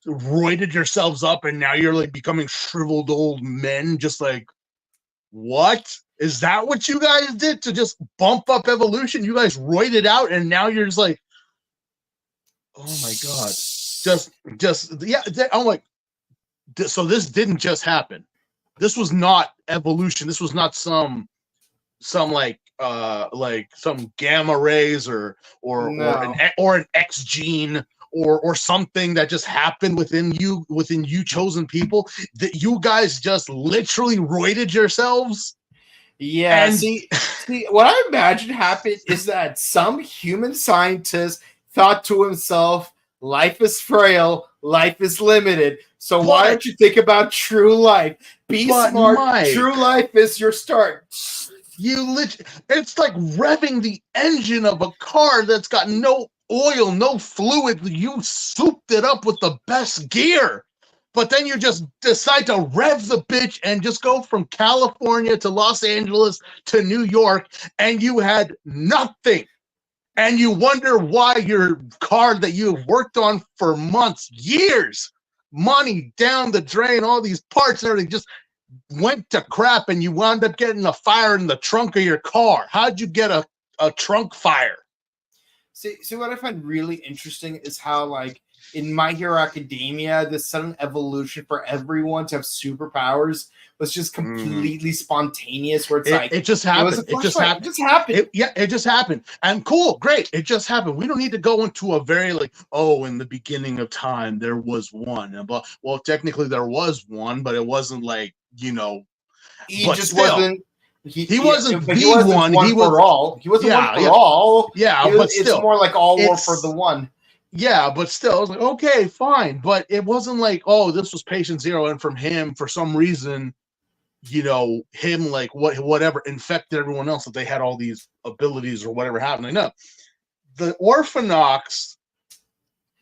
roided yourselves up and now you're like becoming shriveled old men, just like. What? Is that what you guys did to just bump up evolution? You guys roided out and now you're just like, oh my God. I'm like, so this didn't just happen. This was not evolution. This was not some like some gamma rays or an X gene or something that just happened within you chosen people, that you guys just literally roided yourselves. Yeah. And see, what I imagine happened is that some human scientist thought to himself, life is frail, life is limited. So why don't you think about true life? Be smart. Mike, true life is your start. It's like revving the engine of a car that's got no oil, no fluid. You souped it up with the best gear, but then you just decide to rev the bitch and just go from California to Los Angeles to New York, and you had nothing. And you wonder why your car that you've worked on for months, years, money down the drain, all these parts and everything just went to crap, and you wound up getting a fire in the trunk of your car. How'd you get a trunk fire? See, what I find really interesting is how, like, in My Hero Academia, the sudden evolution for everyone to have superpowers was just completely spontaneous. Where it just happened. It just happened. It just happened. And cool, great. It just happened. We don't need to go into a very in the beginning of time there was one. But well, technically there was one, but it wasn't He just wasn't. He wasn't the one. He was for all. He wasn't one for all. Yeah, but still, it's more like all war for the one. Yeah, but still, I was like, okay, fine. But it wasn't like, oh, this was patient zero, and from him, for some reason, him whatever infected everyone else, that they had all these abilities or whatever happened. No, the Orphanox,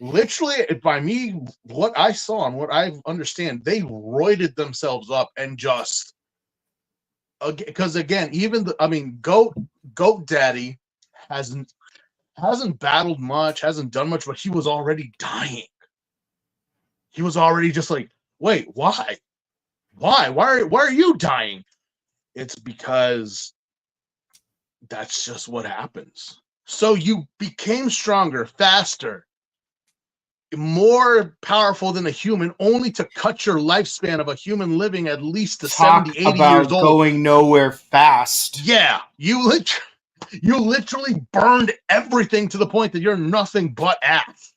literally, by me, what I saw and what I understand, they roided themselves up and just. Because again, Goat Daddy hasn't battled much, hasn't done much, but he was already dying. He was already just like, wait, why? Why are you dying? It's because that's just what happens. So you became stronger, faster, more powerful than a human, only to cut your lifespan of a human living at least to 70, 80 years old. Going nowhere fast. Yeah, you literally burned everything to the point that you're nothing but ass.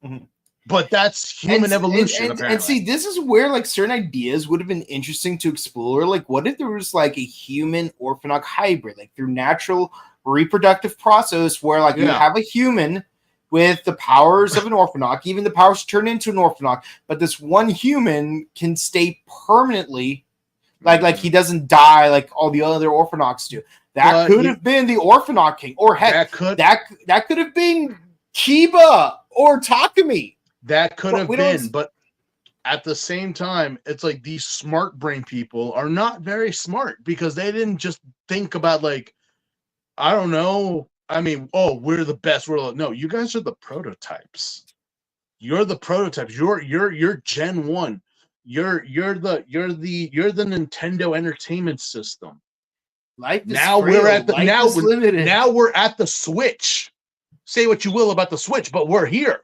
Mm-hmm. But that's human evolution, apparently. And see, this is where certain ideas would have been interesting to explore. Like, what if there was a human Orphanox hybrid, through natural reproductive process, where you have a human with the powers of an Orphanox, even the powers to turn into an Orphanox, but this one human can stay permanently, like he doesn't die like all the other Orphanox do. That could have been the Orphanox King, or heck, that could have been Kiba or Takumi. That could have been, but at the same time, it's like these smart brain people are not very smart because they didn't just think about I don't know. I mean, we're the best. No, you guys are the prototypes. You're the prototypes. You're Gen 1. You're the Nintendo Entertainment System. Life is now frail. We're at the now we're at the Switch. say what you will about the Switch, but we're here.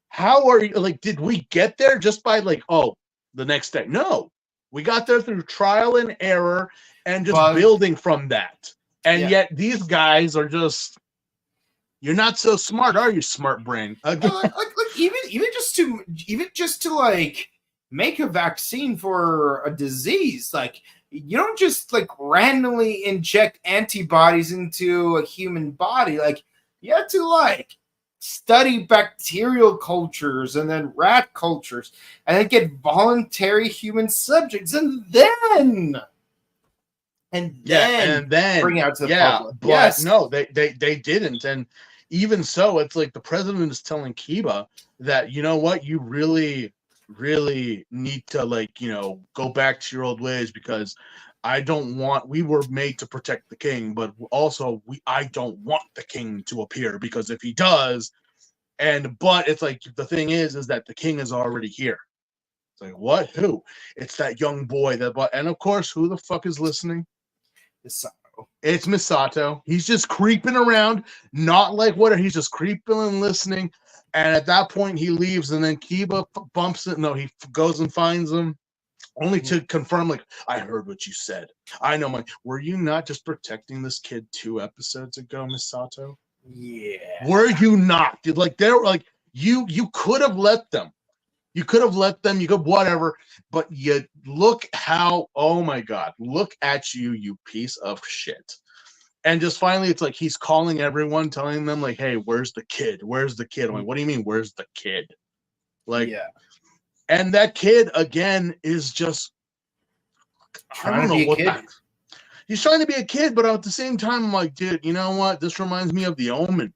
How are you, like, did we get there just by, like, oh, the next day? No. We got there through trial and error and just building from that. And yet these guys are just, you're not so smart, are you, smart brain? Even just to like make a vaccine for a disease, like you don't just like randomly inject antibodies into a human body. Like you have to like study bacterial cultures and then rat cultures and then get voluntary human subjects and then bring out to the public. But no, they didn't. And even so, it's like the president is telling Kiba that, you know what, you really need to, like, you know, go back to your old ways, because we were made to protect the king, but also I don't want the king to appear, because if he does, but it's like, the thing is that the king is already here. It's like, what? Who? It's that young boy and of course, who the fuck is listening? Misato. It's Misato. He's just creeping around, not like what, he's just creeping and listening. And at that point, he leaves, and then Kiba bumps it. No, he goes and finds him, only to confirm, like, I heard what you said. I know, were you not just protecting this kid 2 episodes ago, Misato? Yeah. Were you not? Like, they're like, you could have let them. You could have let them, you could whatever, but you look how, oh my God, look at you, you piece of shit. And just finally, it's like he's calling everyone, telling them, like, hey, where's the kid? Where's the kid? I'm like, what do you mean, where's the kid? Like, and that kid, again, is just, I don't know what that. He's trying to be a kid, but at the same time, I'm like, dude, you know what? This reminds me of The Omen.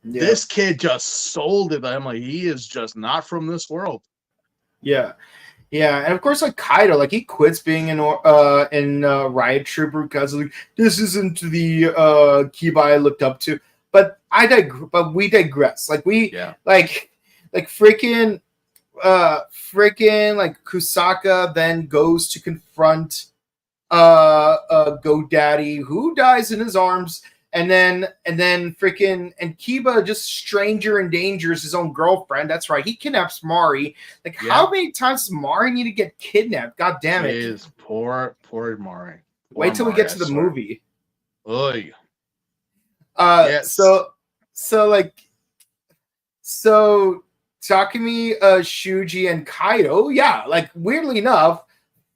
Yeah. This kid just sold it. I'm like, he is just not from this world. Yeah. Yeah, and of course, like Kaido, like he quits being in Riot Trooper because like this isn't the Kiba I looked up to. But we digress. Like like freaking like Kusaka then goes to confront GoDaddy, who dies in his arms. And then freaking Kiba just stranger endangers his own girlfriend. That's right. He kidnaps Mari. Like, how many times does Mari need to get kidnapped? God damn it. Is poor Mari. Wait till we get to the movie. Oy. Yes. So Takumi, Shuji, and Kaido, like weirdly enough,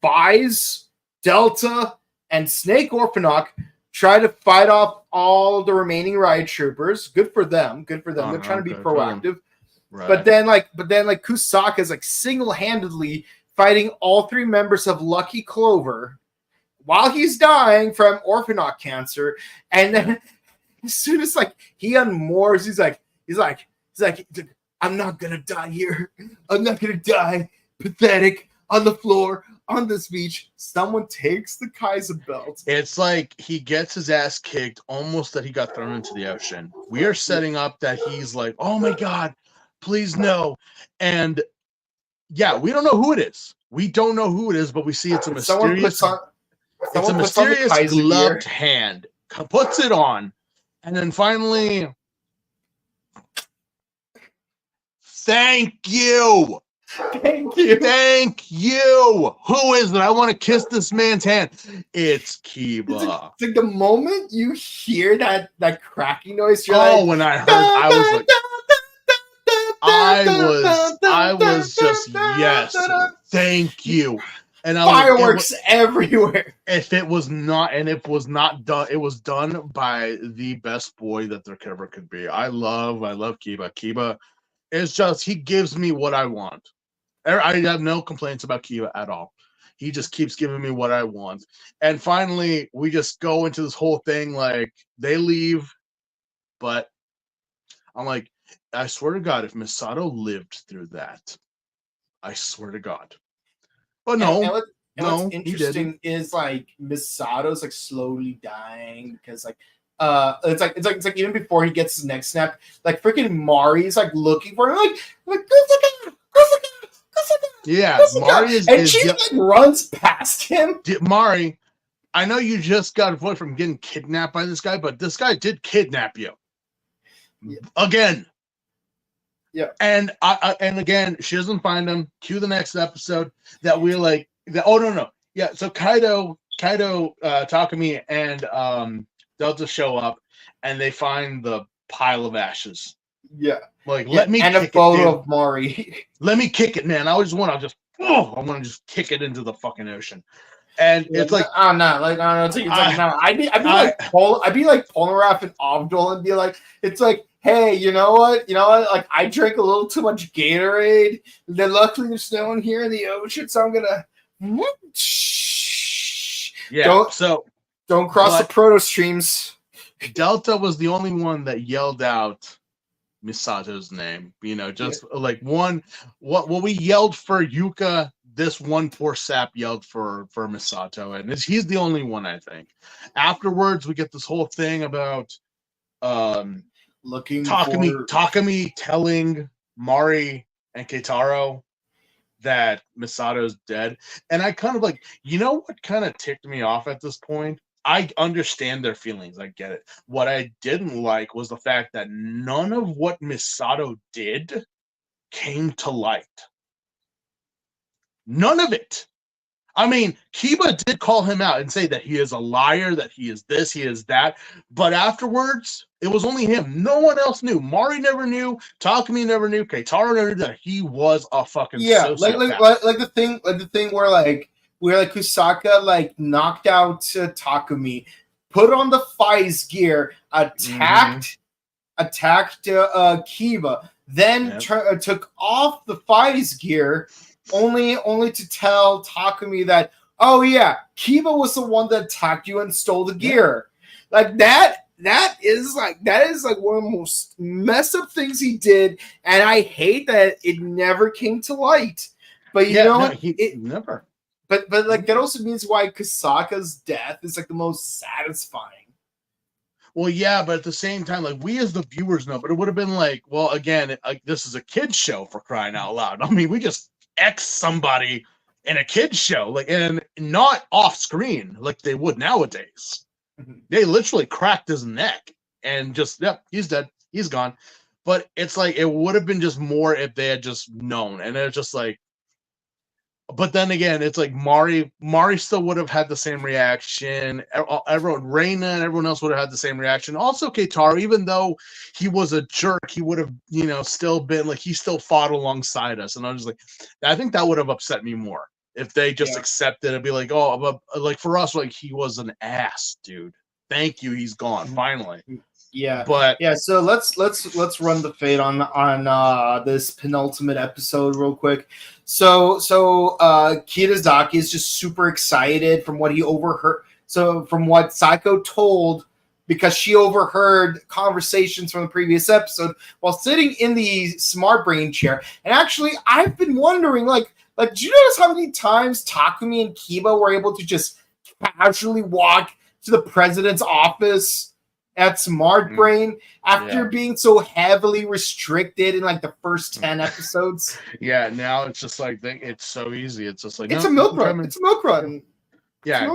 Faiz, Delta, and Snake Orphanoch try to fight off all the remaining riot troopers. Good for them. They're trying to be proactive. Right. But then Kusaka is like single-handedly fighting all 3 members of Lucky Clover while he's dying from Orphanoch cancer. And then as soon as like he unmoors, he's like, I'm not gonna die here. I'm not gonna die pathetic on the floor. On this beach, someone takes the Kaiser belt. It's like he gets his ass kicked, almost that he got thrown into the ocean. We are setting up that he's like, oh my God, please no. And we don't know who it is. We don't know who it is, but we see it's a mysterious, gloved hand. Puts it on. And then finally, thank you. Thank you. Who is it? I want to kiss this man's hand. It's Kiba. It's like the moment you hear that cracking noise, you're when I heard, I was just, yes, thank you. And fireworks everywhere. If it was not done, it was done by the best boy that there ever could be. I love Kiba. Kiba is just, he gives me what I want. I have no complaints about Kiba at all. He just keeps giving me what I want. And finally, we just go into this whole thing, like, they leave, but I'm like, I swear to God, if Misato lived through that, I swear to God. But no, what's interesting is like Misato's like slowly dying because like it's like even before he gets his neck snapped, like freaking Mari's like looking for him, like Mari is, and she like runs past him. Mari, I know you just got avoided from getting kidnapped by this guy, but this guy did kidnap you. again. Yeah. And and again, she doesn't find him. Cue the next episode that we're like, oh no. Yeah, so Kaido, Takumi, and Delta show up, and they find the pile of ashes. Yeah. Like, let me and kick a photo it, of Mari. let me kick it, man. I want to just kick it into the fucking ocean. And it's like, no, it's like no. I'd be like Polnareff and Avdol and be like, it's like, hey, you know what? Like, I drank a little too much Gatorade. Then luckily there's no one here in the ocean, so I'm gonna. Yeah. Don't cross the proto streams. Delta was the only one that yelled out Misato's name. Like what we yelled for Yuka, this one poor sap yelled for Misato, and he's the only one, I think. Afterwards, we get this whole thing about Takumi telling Mari and Keitaro that Misato's dead. And I kind of like, what kind of ticked me off at this point? I understand their feelings. I get it. What I didn't like was the fact that none of what Misato did came to light. None of it. I mean, Kiba did call him out and say that he is a liar, that he is this, he is that. But afterwards, it was only him. No one else knew. Mari never knew. Takumi never knew. Keitaro never knew that he was a fucking sociopath. Like the thing where Kusaka knocked out Takumi, put on the Faiz gear, attacked Kiba, then took off the Faiz gear. Only to tell Takumi that, oh yeah, Kiba was the one that attacked you and stole the gear. Like that is one of the most messed up things he did, and I hate that it never came to light. But it never. But that also means why Kusaka's death is the most satisfying. Well, yeah, but at the same time, we as the viewers know, but it would have been again, this is a kid's show, for crying out loud. I mean, we just X somebody in a kid's show, and not off screen like they would nowadays. Mm-hmm. They literally cracked his neck and just, he's dead, he's gone. But it's it would have been just more if they had just known, and it's just but then again, it's Mari still would have had the same reaction. Everyone, Reina and everyone else would have had the same reaction. Also, Keitaro, even though he was a jerk, he would have, still been he still fought alongside us. And I was I think that would have upset me more if they just accepted and be oh, but for us, he was an ass, dude. Thank you, he's gone finally. Yeah, but so let's run the fate on this penultimate episode real quick. So Kitazaki is just super excited from what he overheard. So from what Saiko told, because she overheard conversations from the previous episode while sitting in the smart brain chair. And actually, I've been wondering, do you notice how many times Takumi and Kiba were able to just casually walk to the president's office at Smart Brain after being so heavily restricted in the first 10 episodes? Yeah, now it's just it's so easy. It's just it's a milk run. It's a milk run. Yeah,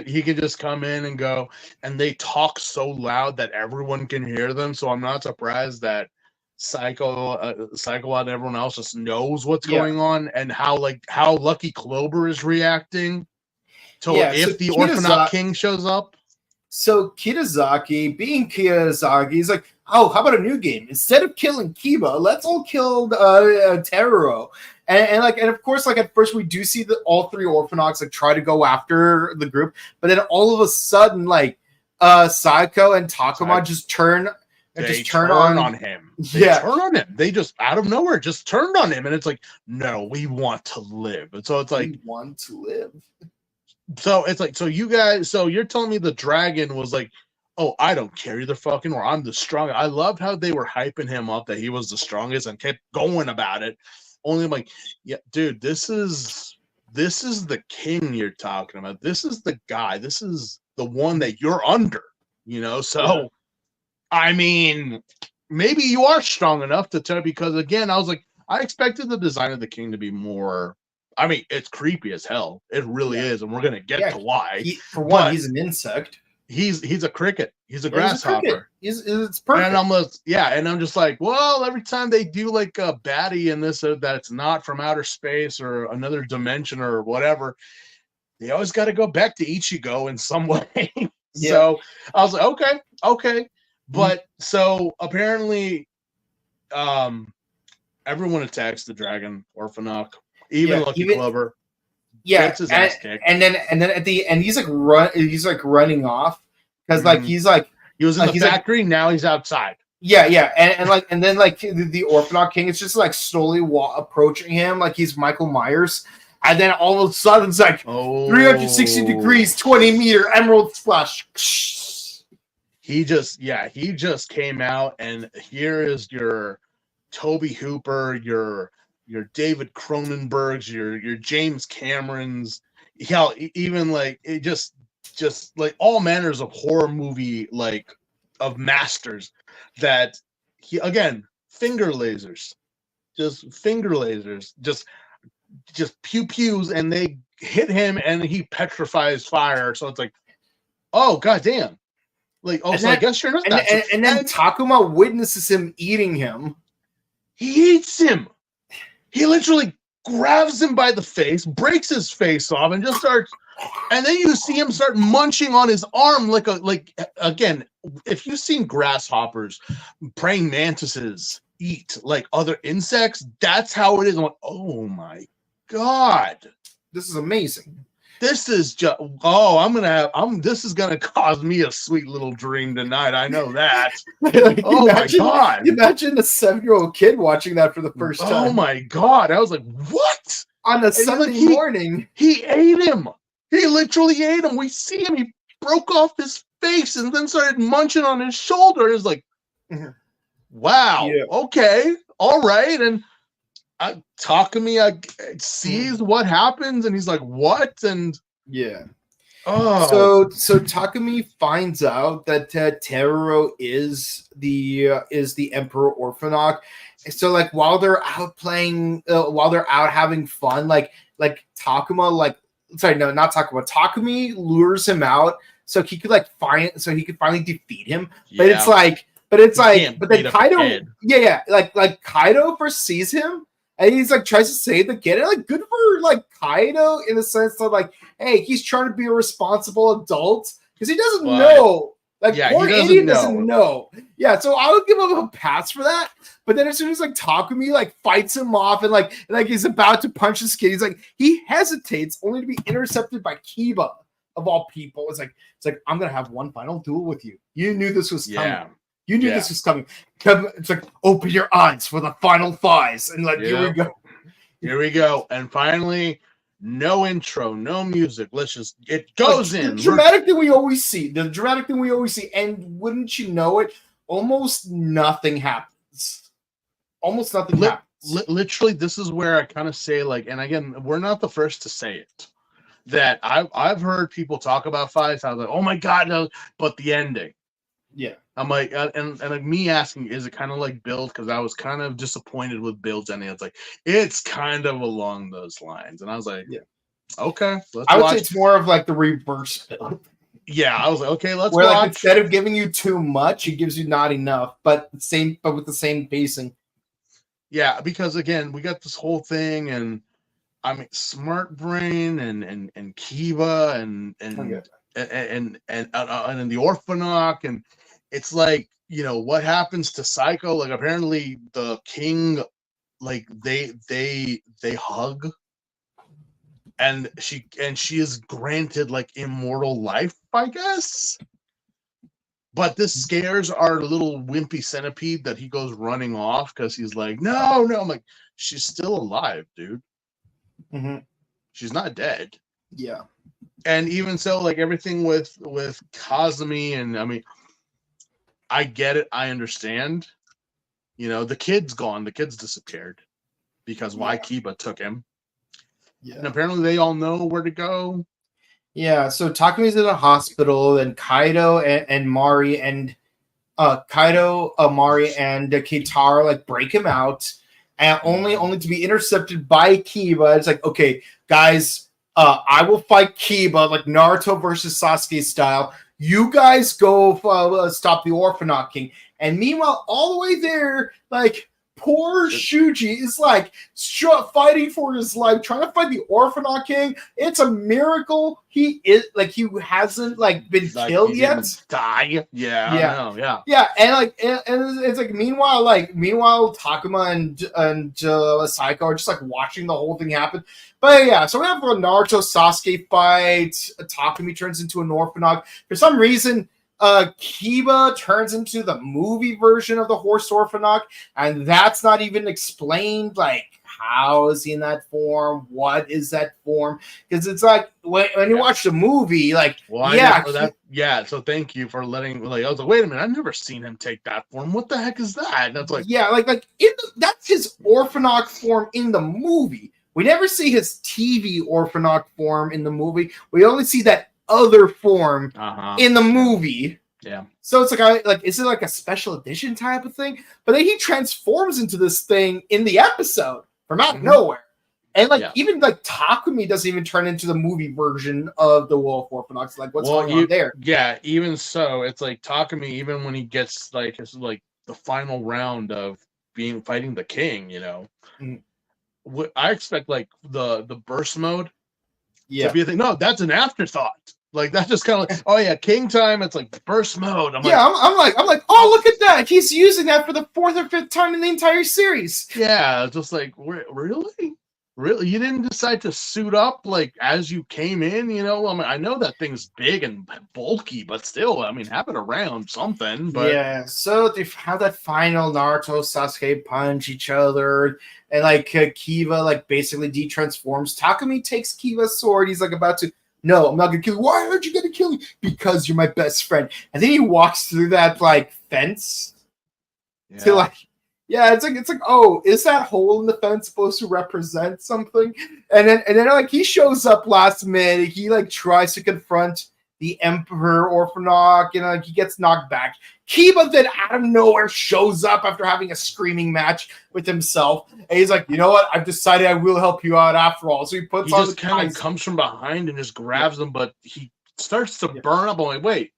he can just come in and go, and they talk so loud that everyone can hear them. So I'm not surprised that Psycho and everyone else just knows what's going on, and how Lucky Clover is reacting to if the Orphano King shows up. So Kitazaki, being Kitazaki, he's oh, how about a new game? Instead of killing Kiba, let's all kill Teruro. And of course, at first we do see all three Orphanox try to go after the group, but then all of a sudden, Saiko and Takuma just turn on him. They turn on him. They just out of nowhere just turned on him, and it's no, we want to live. And so it's we want to live. So it's so you guys, so you're telling me the dragon was oh, I don't care, you're the fucking war, I'm the strongest. I loved how they were hyping him up that he was the strongest and kept going about it. Only I'm yeah, dude, this is the king you're talking about. This is the guy. This is the one that you're under, So, I mean, maybe you are strong enough to tell, because again, I was I expected the design of the king to be more. I mean, it's creepy as hell. It really is, and we're gonna get to why. He's an insect. he's a cricket. He's a There's a cricket. grasshopper. It's perfect. And I'm just like, well, every time they do like a baddie in this that's not from outer space or another dimension or whatever, they always got to go back to Ichigo in some way. So I was like, okay. But so apparently, everyone attacks the dragon Orphano, even Lucky Clover. Yeah, gets his ass kicked. and then at the end he's like running off because like he was in the factory, now he's outside. Yeah, and then the Orphano King is just like slowly approaching him like he's Michael Myers, and then all of a sudden it's like 360 degrees, 20-meter emerald splash. He just came out, and here is your Toby Hooper, your David Cronenbergs, your James Camerons, hell, even like it just like all manners of horror movie like of masters that he again finger lasers, just pew pews, and they hit him, and he petrifies fire. So it's like, oh goddamn, like I guess you're not. And then Takuma witnesses him eating him. He eats him. He literally grabs him by the face, breaks his face off, and just starts. And then you see him start munching on his arm like again. If you've seen grasshoppers, praying mantises eat like other insects, that's how it is. I'm like, oh my god, this is amazing. This is just this is gonna cause me a sweet little dream tonight. I know that. My god! Imagine a 7-year-old kid watching that for the first time. Oh my god! I was like, what? On a Sunday morning. He ate him. He literally ate him. We see him. He broke off his face and then started munching on his shoulder. It's like, wow. Yeah. Okay. All right. And Takumi sees what happens, and he's like, "What?" And so Takumi finds out that Teruro is the Emperor Orphano. So like while they're out playing, while they're out having fun, like Takuma, Takumi lures him out so he could finally defeat him. Yeah. But then Kaido, like Kaido first sees him. And he's like tries to save the kid. And like good for like Kaido in the sense that like, hey, he's trying to be a responsible adult because he doesn't know. Like poor idiot doesn't know. Yeah, so I would give him a pass for that. But then as soon as like Takumi like fights him off and like he's about to punch this kid, he's like he hesitates only to be intercepted by Kiba of all people. It's like I'm gonna have one final duel with you. You knew this was coming. Yeah. You knew this was coming. It's like, open your eyes for the final fights. And like, here we go. Here we go. And finally, no intro, no music. It goes in. The dramatic thing we always see. And wouldn't you know it, almost nothing happens. Literally, this is where I kind of say, like, and again, we're not the first to say it. That I've heard people talk about fights. I was like, oh my God, no, but the ending. Yeah. I'm like, and like me asking, is it kind of like Build? Because I was kind of disappointed with Build's ending. It's like, it's kind of along those lines. And I was like, okay, I would say it's more of like the reverse Build. Yeah, I was like, okay, let's watch. Like instead of giving you too much, it gives you not enough, but with the same pacing. Yeah, because again, we got this whole thing, and I mean, Smart Brain and Kiba and the Orphano, and it's like, you know, what happens to Psycho? Like apparently the king, like they hug, and she is granted like immortal life, I guess. But this scares our little wimpy centipede that he goes running off because he's like, no. I'm like, she's still alive, dude. Mm-hmm. She's not dead. Yeah. And even so, like everything with Kazumi, and I mean, I get it. I understand. You know, the kid's gone. The kid's disappeared because Kiba took him. Yeah. And apparently they all know where to go. Yeah. So Takumi's in a hospital, and Kaido and Mari and Keitaro like break him out, and only to be intercepted by Kiba. It's like, okay, guys, I will fight Kiba like Naruto versus Sasuke style. you guys go stop the Orphano King. And meanwhile, all the way there, like, poor Shuji is like fighting for his life, trying to fight the Orphano King. It's a miracle he hasn't like been killed yet. Die. Yeah. I know. Yeah. Yeah, and it's like meanwhile Takuma and Saiko are just like watching the whole thing happen. But yeah, so we have a Naruto Sasuke fight. Takumi turns into an Orphano. For some reason, Kiba turns into the movie version of the horse Orphano, and that's not even explained. Like, how is he in that form? What is that form? Because it's like when you watch the movie, like, So thank you for letting. Like, I was like, wait a minute, I've never seen him take that form. What the heck is that? And that's like, that's his Orphano form in the movie. We never see his TV Orphano form in the movie. We only see that other form in the movie. Yeah. So it's like is it like a special edition type of thing? But then he transforms into this thing in the episode from out of nowhere. And even like Takumi doesn't even turn into the movie version of the Wolf Orphano. Like, what's going on there? Yeah, even so, it's like Takumi, even when he gets like his like the final round of fighting the king, you know. I expect like the burst mode to be a thing. No, that's an afterthought. Like, that's just kind of like, oh yeah, king time. It's like burst mode. I'm like, oh, look at that. He's using that for the 4th or 5th time in the entire series. Yeah, just like, really? You didn't decide to suit up like as you came in, you know? I mean, I know that thing's big and bulky, but still, I mean, have it around something. But yeah, so they have that final Naruto Sasuke punch each other, and like Kiba like basically de-transforms. Takumi takes Kiba's sword. He's like about to, no, I'm not gonna kill you. Why aren't you gonna kill me? Because you're my best friend. And then he walks through that like fence to like. Yeah, it's like, oh, is that hole in the fence supposed to represent something? And then like he shows up last minute. He like tries to confront the Emperor Orphano, and like he gets knocked back. Kiba then out of nowhere shows up after having a screaming match with himself, and he's like, you know what? I've decided I will help you out after all. So he just kind of comes from behind and just grabs him, but he starts to burn up. I'm like,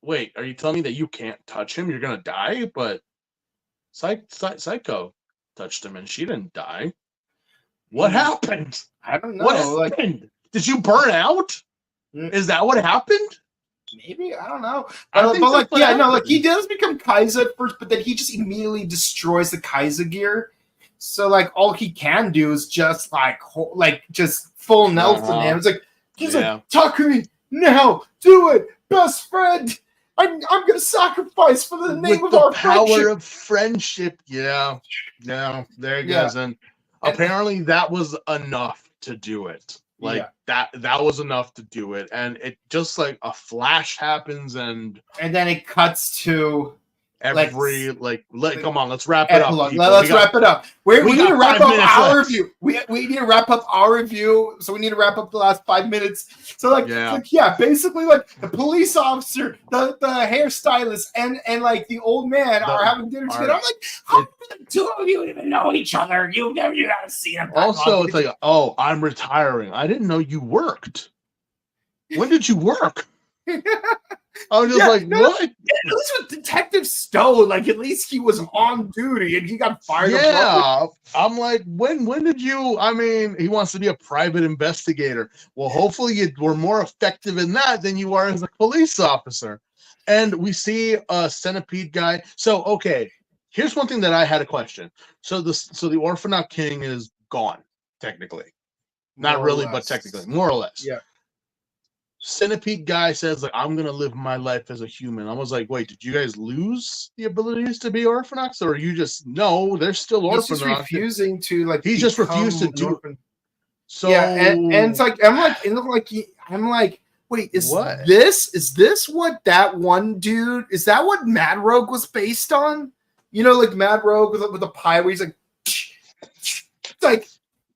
wait, are you telling me that you can't touch him? You're gonna die, but. Psycho touched him and she didn't die. What happened? I don't know. What happened? Did you burn out? Is that what happened? Maybe, I don't know. But he does become Kaiser at first, but then he just immediately destroys the Kaiser gear. So like all he can do is just just full Nelson him. It's like he's like, Takumi, now do it, best friend. I'm gonna sacrifice for the name of our power of friendship. Yeah, there it goes. And apparently that was enough to do it. Like that was enough to do it. And it just like a flash happens, and then it cuts to come on, let's wrap it up. Let's wrap it up. We need to wrap up our review. We need to wrap up our review, so we need to wrap up the last 5 minutes. So basically like the police officer, the hairstylist, and like the old man are having dinner together. I'm like, how do the two of you even know each other? You gotta see them. Also, it's like, oh, I'm retiring. I didn't know you worked. When did you work? I was just what? At least with Detective Stone, like at least he was on duty and he got fired. Yeah, I'm like, when did you? I mean, he wants to be a private investigator. Well, hopefully you were more effective in that than you are as a police officer. And we see a centipede guy. So okay, here's one thing that I had a question. So the Orphano King is gone, technically. Not really, but technically, more or less. Yeah. Centipede guy says, like, I'm gonna live my life as a human. I was like, wait, did you guys lose the abilities to be Orphanox, or are you just they're still Orphanox? He's just refusing to like. He just refused to do it. So and it's like I'm like, wait, is this what that one dude? Is that what Mad Rogue was based on? You know, like Mad Rogue with the pie where he's like, it's like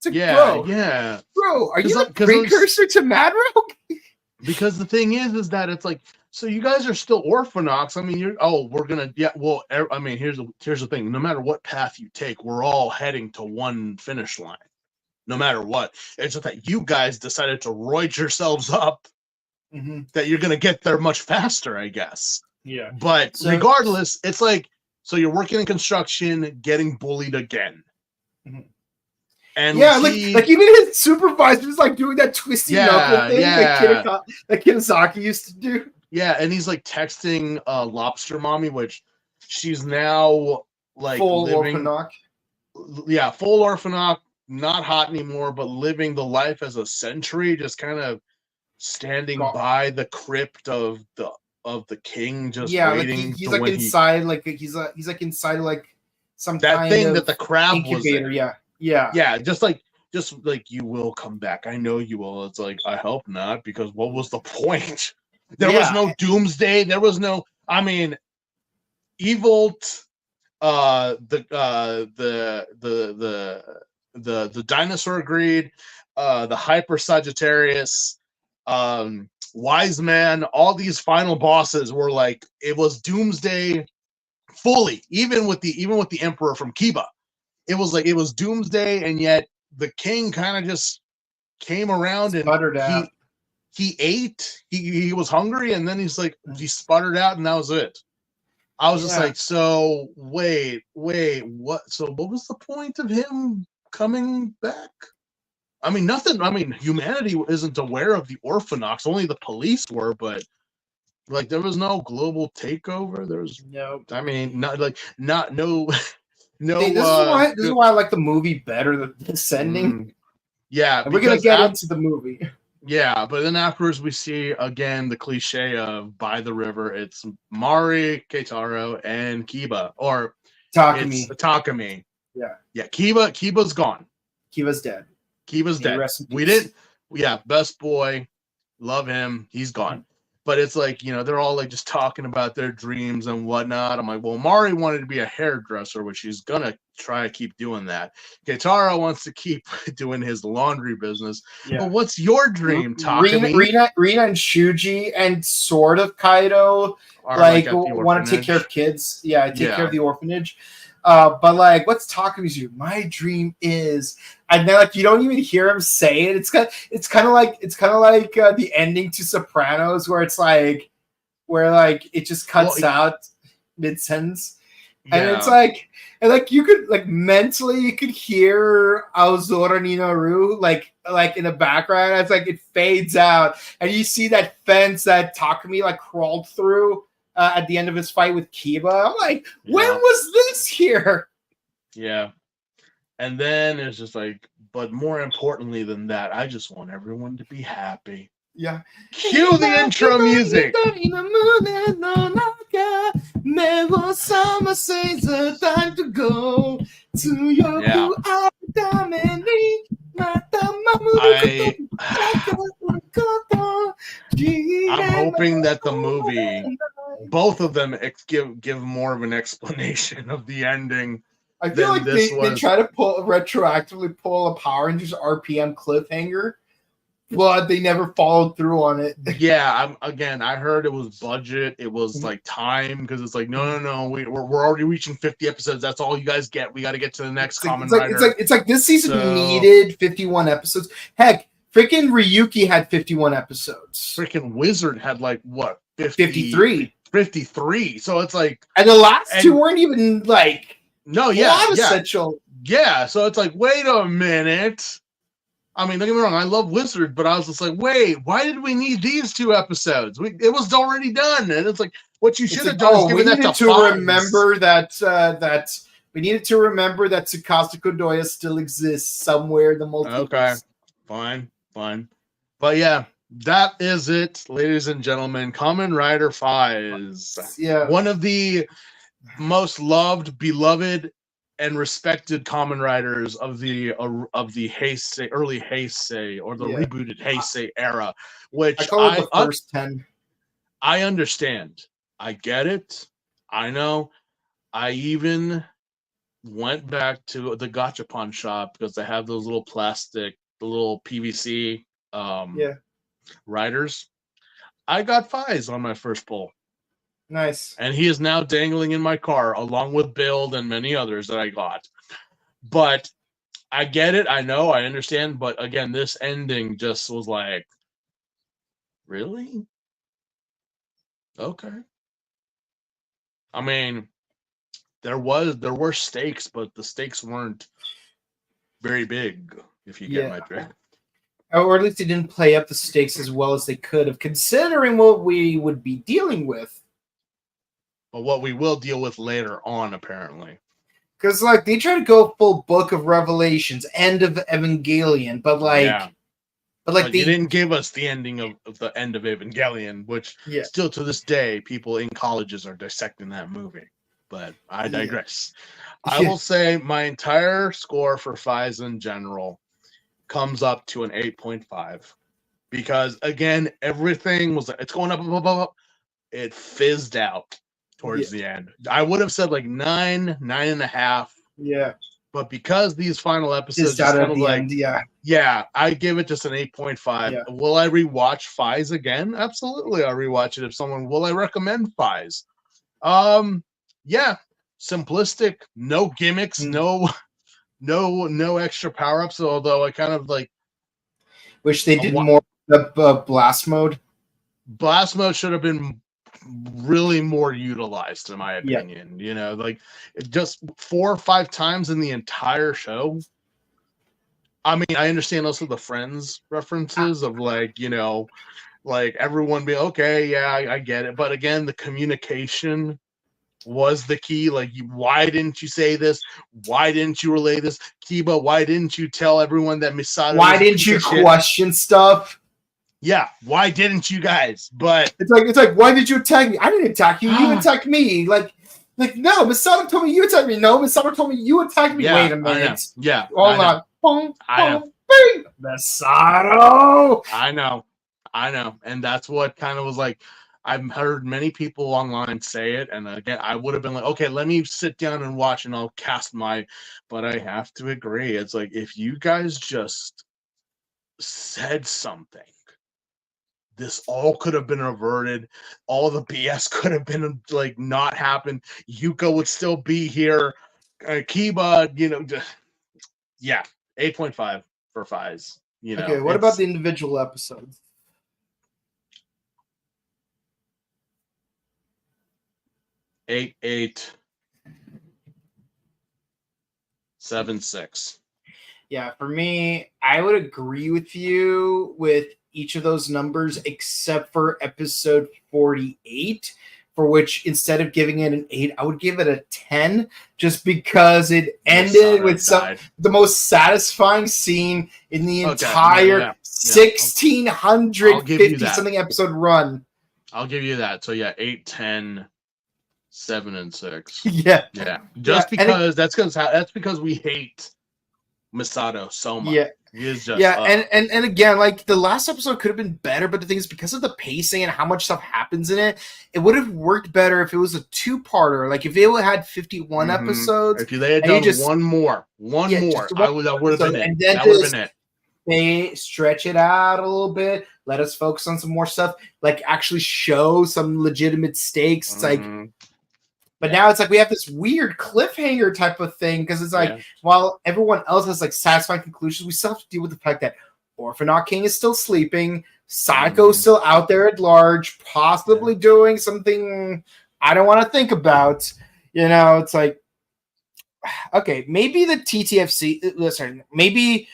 bro, are you a precursor to Mad Rogue? Because the thing is that it's like, so you guys are still Orphanox. I mean, I mean, here's the thing. No matter what path you take, we're all heading to one finish line. No matter what. It's just that you guys decided to roid yourselves up that you're going to get there much faster, I guess. Yeah. But regardless, it's like, so you're working in construction, getting bullied again. And yeah, like even his supervisor's like doing that twisty knuckle thing that Kusaka used to do. Yeah, and he's like texting Lobster Mommy, which she's now like full living. Orphano. Yeah, full Orphano, not hot anymore, but living the life as a sentry, just kind of standing by the crypt of the king, just waiting. Like he's like inside, he's like inside like some that kind thing of that the crab incubator. was in. Yeah, just like you will come back. I know you will. It's like, I hope not, because what was the point? There was no doomsday. There was no. I mean, evil. The dinosaur greed, the Hyper Sagittarius, Wise Man. All these final bosses were like, it was doomsday fully. Even with the Emperor from Kiba, it was like it was doomsday, and yet the king kind of just came around and he ate. He was hungry, and then he's like, he sputtered out, and that was it. I was just like, so wait, what? So what was the point of him coming back? I mean, nothing. I mean, humanity isn't aware of the Orphanox. Only the police were, but like, there was no global takeover. There's no. I mean, no. Hey, this is why I like the movie better than this ending. Yeah, and we're gonna get into the movie. Yeah, but then afterwards we see again the cliche of by the river. It's Mari, Keitaro, and Kiba, or Takumi. It's Takumi. Yeah. Kiba's gone. Kiba's dead. We didn't. Yeah, best boy, love him. He's gone. But it's like, they're all like just talking about their dreams and whatnot. I'm like, well, Mari wanted to be a hairdresser, which she's gonna try to keep doing that. Keitaro wants to keep doing his laundry business. Yeah. But what's your dream, Takumi? Rina and Shuji and sort of Kaido want to take care of kids. Yeah, take care of the orphanage. But like, what's Takumi's dream? My dream is, and then like you don't even hear him say it. It's kind of like the ending to Sopranos, where it's like, it just cuts out mid sentence, and it's like, and like you could like mentally you could hear Aozora Ninaru like in the background. It's like it fades out, and you see that fence that Takumi like crawled through. At the end of his fight with Kiba, I'm like, when was this here? Yeah. And then it's just like, but more importantly than that, I just want everyone to be happy. Yeah. Cue the intro music. Time to go to your I'm hoping that the movie, both of them, give more of an explanation of the ending. I feel like they try to retroactively pull a Power Rangers RPM cliffhanger, but they never followed through on it. Yeah, I heard it was budget, it was like time, because it's like no, we're already reaching 50 episodes. That's all you guys get. We got to get to the next Kamen Rider. It's like this season needed 51 episodes. Heck, freaking Ryuki had 51 episodes. Freaking Wizard had like what 53. So it's like, and the last two weren't even like essential. Yeah, so it's like, wait a minute. I mean, don't get me wrong, I love Wizard, but I was just like, wait, why did we need these 2 episodes? It was already done, and it's like, what you should have done is given that to remember that we needed to remember that Tsukasa Kodoya still exists somewhere in the multiverse. Okay, fine. But yeah, that is it, ladies and gentlemen. Kamen Rider 5. Yeah. One of the most loved, beloved, and respected Kamen Riders of the Heisei, early Heisei, or the rebooted Heisei era, which I call it the first 10. I understand. I get it. I know. I even went back to the Gachapon shop because they have those little plastic, the little PVC riders. I got Fies on my first pull. Nice. And he is now dangling in my car, along with Build and many others that I got. But I get it. I know. I understand. But again, this ending just was like, Really? Okay. I mean, there were stakes, but the stakes weren't very big, if you get my drift. Or at least they didn't play up the stakes as well as they could have, considering what we would be dealing with. But what we will deal with later on, apparently. Because, like, they try to go full Book of Revelations, end of Evangelion, but, like... But you didn't give us the ending of the end of Evangelion, which still to this day, people in colleges are dissecting that movie. But I digress. I will say my entire score for Fies in general comes up to an 8.5. Because, again, everything was... It's going up. It fizzed out towards the end. I would have said, like, 9.5. Yeah. But because these final episodes just kind of like, I give it just an 8.5. Yeah. Will I rewatch Fies again? Absolutely, I'll rewatch it. If someone, will I recommend Fies? Yeah, simplistic, no gimmicks, no extra power ups. Although I kind of like wish they did more the blast mode. Blast mode should have been really more utilized, in my opinion. You know, like just 4 or 5 times in the entire show. I mean, I understand also the Friends references of like, you know, like everyone be okay, yeah, I get it. But again, the communication was the key. Like, why didn't you say this? Why didn't you relay this? Kiba, why didn't you tell everyone that Misato? Why didn't you question stuff? Yeah, why didn't you guys? But it's like, why did you attack me? I didn't attack you. You attacked me. Like no, Misato told me you attacked me. No, Misato told me you attacked me. Wait a minute. Yeah, hold on. Boom, boom, bing. Misato. I know, and that's what kind of was like. I've heard many people online say it, and again, I would have been like, okay, let me sit down and watch, and I'll cast my. But I have to agree, it's like if you guys just said something, this all could have been averted. All the BS could have been like not happened. Yuko would still be here. Kiba, you know, just, 8.5 for Fies. You know, okay, what about the individual episodes? Eight, 7, 6. Yeah, for me, I would agree with you with each of those numbers except for episode 48, for which instead of giving it an 8, I would give it a 10, just because it ended with the most satisfying scene in the entire 1650 something episode run. I'll give you that. So 8, 10, 7, and 6. Yeah. Just because that's because we hate Misato so much. Yeah. He is just and again, like the last episode could have been better, but the thing is, because of the pacing and how much stuff happens in it, it would have worked better if it was a 2-parter. Like if it had 51 episodes. If they had done one more, that would have been it. And then that would have been it. They stretch it out a little bit, let us focus on some more stuff, like actually show some legitimate stakes. It's like, but now it's like we have this weird cliffhanger type of thing, because it's like while everyone else has like satisfying conclusions, we still have to deal with the fact that Orphano King is still sleeping, Psycho's still out there at large, possibly doing something I don't want to think about. You know, it's like, okay, maybe the TTFC. Listen, maybe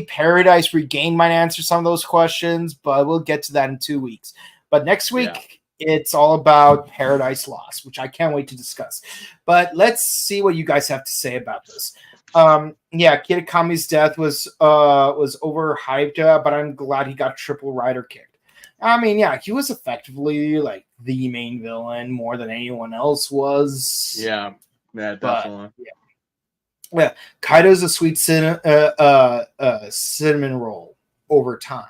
Paradise Regained might answer some of those questions, but we'll get to that in 2 weeks. But next week. It's all about Paradise Lost, which I can't wait to discuss. But let's see what you guys have to say about this. Kitakami's death was overhyped, but I'm glad he got triple rider kicked. I mean, he was effectively like the main villain more than anyone else was. Yeah, definitely. But, Kaido's a sweet cinnamon roll over time.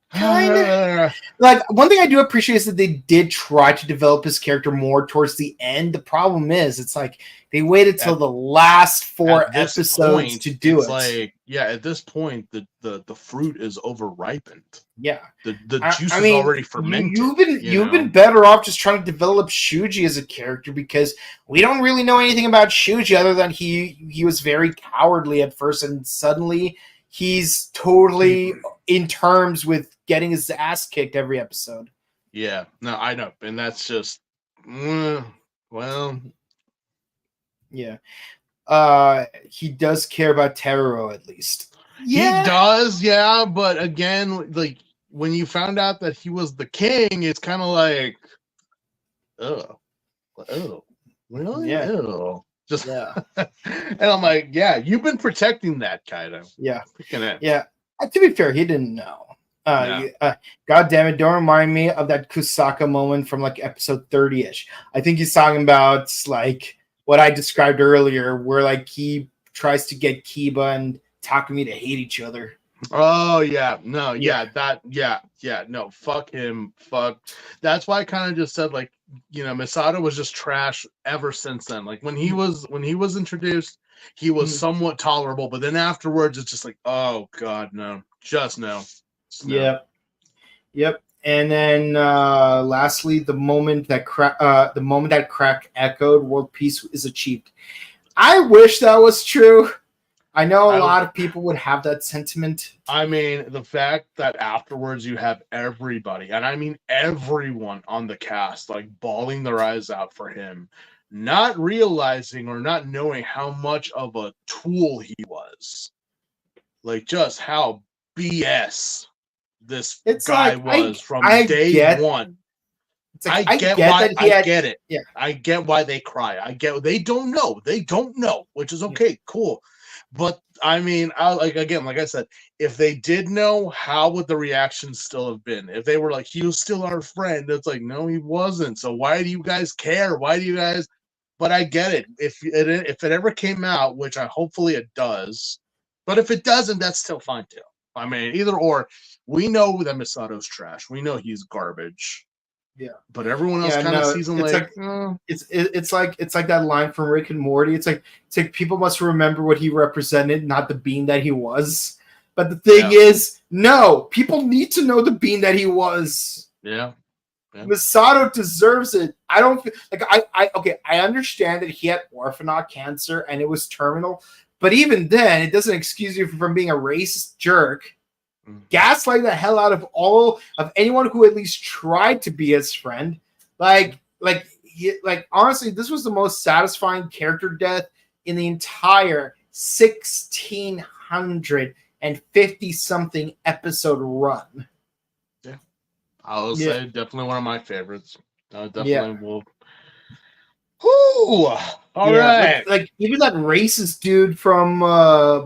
Kind of. Like, one thing I do appreciate is that they did try to develop his character more towards the end. The problem is, it's like they waited till the last 4 episodes to do it. Like, at this point, the fruit is overripened. Yeah, the juice is already fermented. You've been better off just trying to develop Shuji as a character, because we don't really know anything about Shuji other than he was very cowardly at first, and suddenly he's totally in terms with getting his ass kicked every episode. Yeah, no, I know, and that's just well, yeah. He does care about Taro at least. Yeah. He does, yeah, but again, like when you found out that he was the king, it's kind of like, oh, really? Yeah. Ew. Just and I'm like, yeah, you've been protecting that, Kaido. Yeah. Yeah. To be fair, he didn't know. God damn it, don't remind me of that Kusaka moment from like episode 30-ish. I think he's talking about like what I described earlier, where like he tries to get Kiba and Takumi to hate each other. Oh yeah, no, no, fuck him, fuck. That's why I kind of just said like, Misato was just trash ever since then. Like when he was introduced, he was somewhat tolerable, but then afterwards, it's just like, oh god, no, just no. Yep. And then lastly, the moment that crack echoed, world peace is achieved. I wish that was true. I know a lot of people would have that sentiment. I mean, the fact that afterwards you have everybody, and I mean everyone on the cast, like bawling their eyes out for him, not realizing or not knowing how much of a tool he was. Like just how BS this guy was from day one. Like, I get it. Yeah. I get why they cry. I get they don't know. They don't know, which is okay, cool. But I mean, like I said, if they did know, how would the reaction still have been? If they were like, he was still our friend, it's like, no, he wasn't. So why do you guys care? Why do you guys? But I get it. If it ever came out, which hopefully it does, but if it doesn't, that's still fine too. I mean, either or. We know that Misato's trash. We know he's garbage. Yeah, but everyone else kind of sees him like it's like that line from Rick and Morty. It's like people must remember what he represented, not the being that he was. But the thing is, no, people need to know the being that he was. Yeah. Misato deserves it. I don't feel like I understand that he had orphanot cancer and it was terminal, but even then, it doesn't excuse you from being a racist jerk. Gaslight the hell out of all of anyone who at least tried to be his friend. Like honestly, this was the most satisfying character death in the entire 1,650 something episode run. Yeah, I will say definitely one of my favorites. Definitely will. Ooh, all right. Like even that racist dude from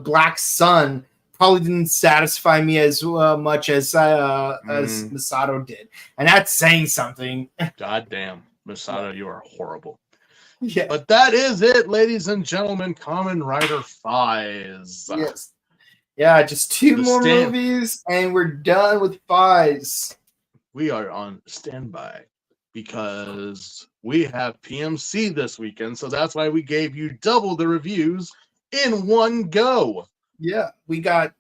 Black Sun probably didn't satisfy me as much as Misato did, and that's saying something. God damn, Misato, you are horrible. Yeah, but that is it, ladies and gentlemen. Kamen Rider 5. Yes, yeah, just two more movies, and we're done with 5s. We are on standby because we have PMC this weekend, so that's why we gave you double the reviews in one go. Yeah, we got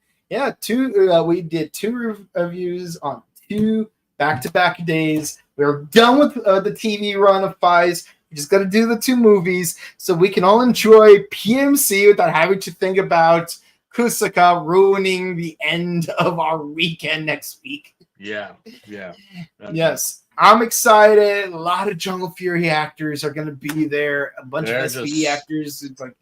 two. We did 2 reviews on 2 back-to-back days. We're done with the TV run of 5s. We just got to do the 2 movies so we can all enjoy PMC without having to think about Kusaka ruining the end of our weekend next week. Yeah. Yes, I'm excited. A lot of Jungle Fury actors are going to be there. A bunch of SPD actors. It's like,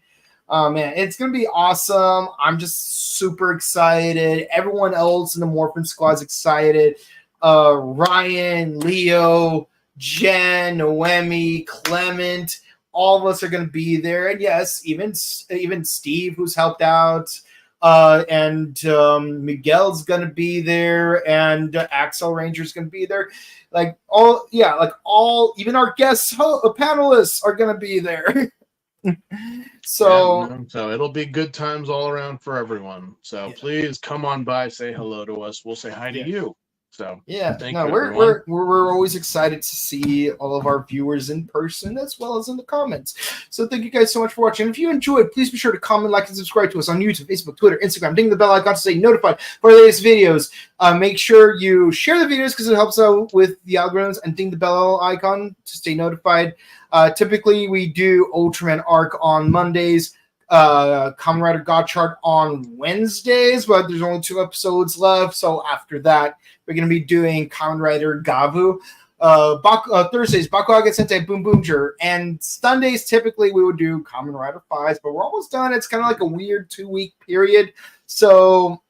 oh man, it's gonna be awesome. I'm just super excited. Everyone else in the Morphin Squad is excited. Ryan, Leo, Jen, Noemi, Clement, all of us are gonna be there. And yes, even Steve, who's helped out, and Miguel's gonna be there, and Axel Ranger's gonna be there. Even our guest panelists are gonna be there. So it'll be good times all around for everyone. So please come on by, say hello to us. We'll say hi to you. So we're always excited to see all of our viewers in person as well as in the comments. So thank you guys so much for watching. If you enjoyed, please be sure to comment, like, and subscribe to us on YouTube, Facebook, Twitter, Instagram. Ding the bell icon to stay notified for our latest videos. Make sure you share the videos because it helps out with the algorithms, and ding the bell icon to stay notified. Typically, we do Ultraman Arc on Mondays. Kamen Rider God Chart on Wednesdays, but there's only 2 episodes left. So after that, we're going to be doing Kamen Rider Gavu. Thursdays, Bakuaga Sentai Boom Boomger, and Sundays typically we would do Kamen Rider 5s, but we're almost done. It's kind of like a weird 2-week period. So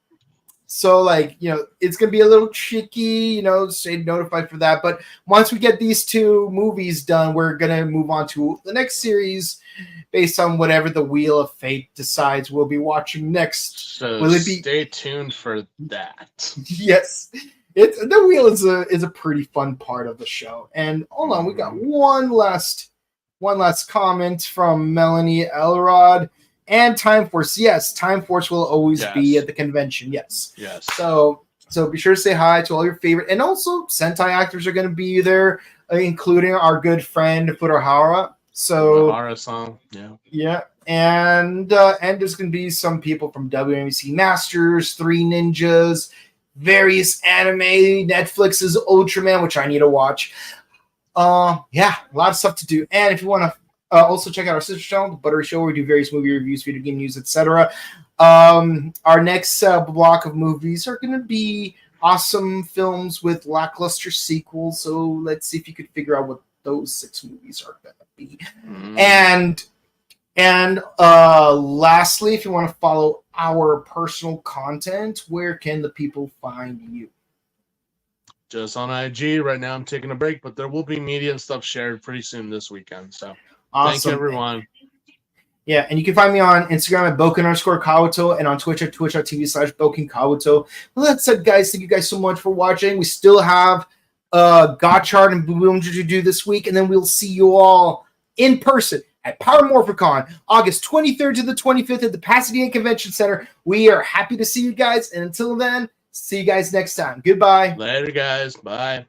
like, it's going to be a little tricky, stay notified for that. But once we get these 2 movies done, we're going to move on to the next series based on whatever the Wheel of Fate decides we'll be watching next. So stay tuned for that. Yes. The Wheel is a pretty fun part of the show. And hold on, we got one last comment from Melanie Elrod. And Time Force, yes, Time Force will always be at the convention, yes. So be sure to say hi to all your favorite, and also Sentai actors are going to be there, including our good friend Furuhara. So song, and there's going to be some people from WMC Masters, Three Ninjas, various anime, Netflix's Ultraman, which I need to watch. A lot of stuff to do. And if you want to also check out our sister channel, The Buttery Show, where we do various movie reviews, video game news, etc. Our next block of movies are going to be awesome films with lackluster sequels. So let's see if you could figure out what those 6 movies are going to be. And lastly, if you want to follow our personal content, where can the people find you? Just on IG. Right now I'm taking a break, but there will be media and stuff shared pretty soon this weekend. So awesome. Thank you, everyone. Yeah, and you can find me on Instagram at Boken_Kawato and on Twitch at twitch.tv/BokenKawato. Well, that said, guys, thank you guys so much for watching. We still have Gotchard and Boom to do this week, and then we'll see you all in person at Power Morphicon, August 23rd to the 25th at the Pasadena Convention Center. We are happy to see you guys, and until then, see you guys next time. Goodbye. Later, guys. Bye.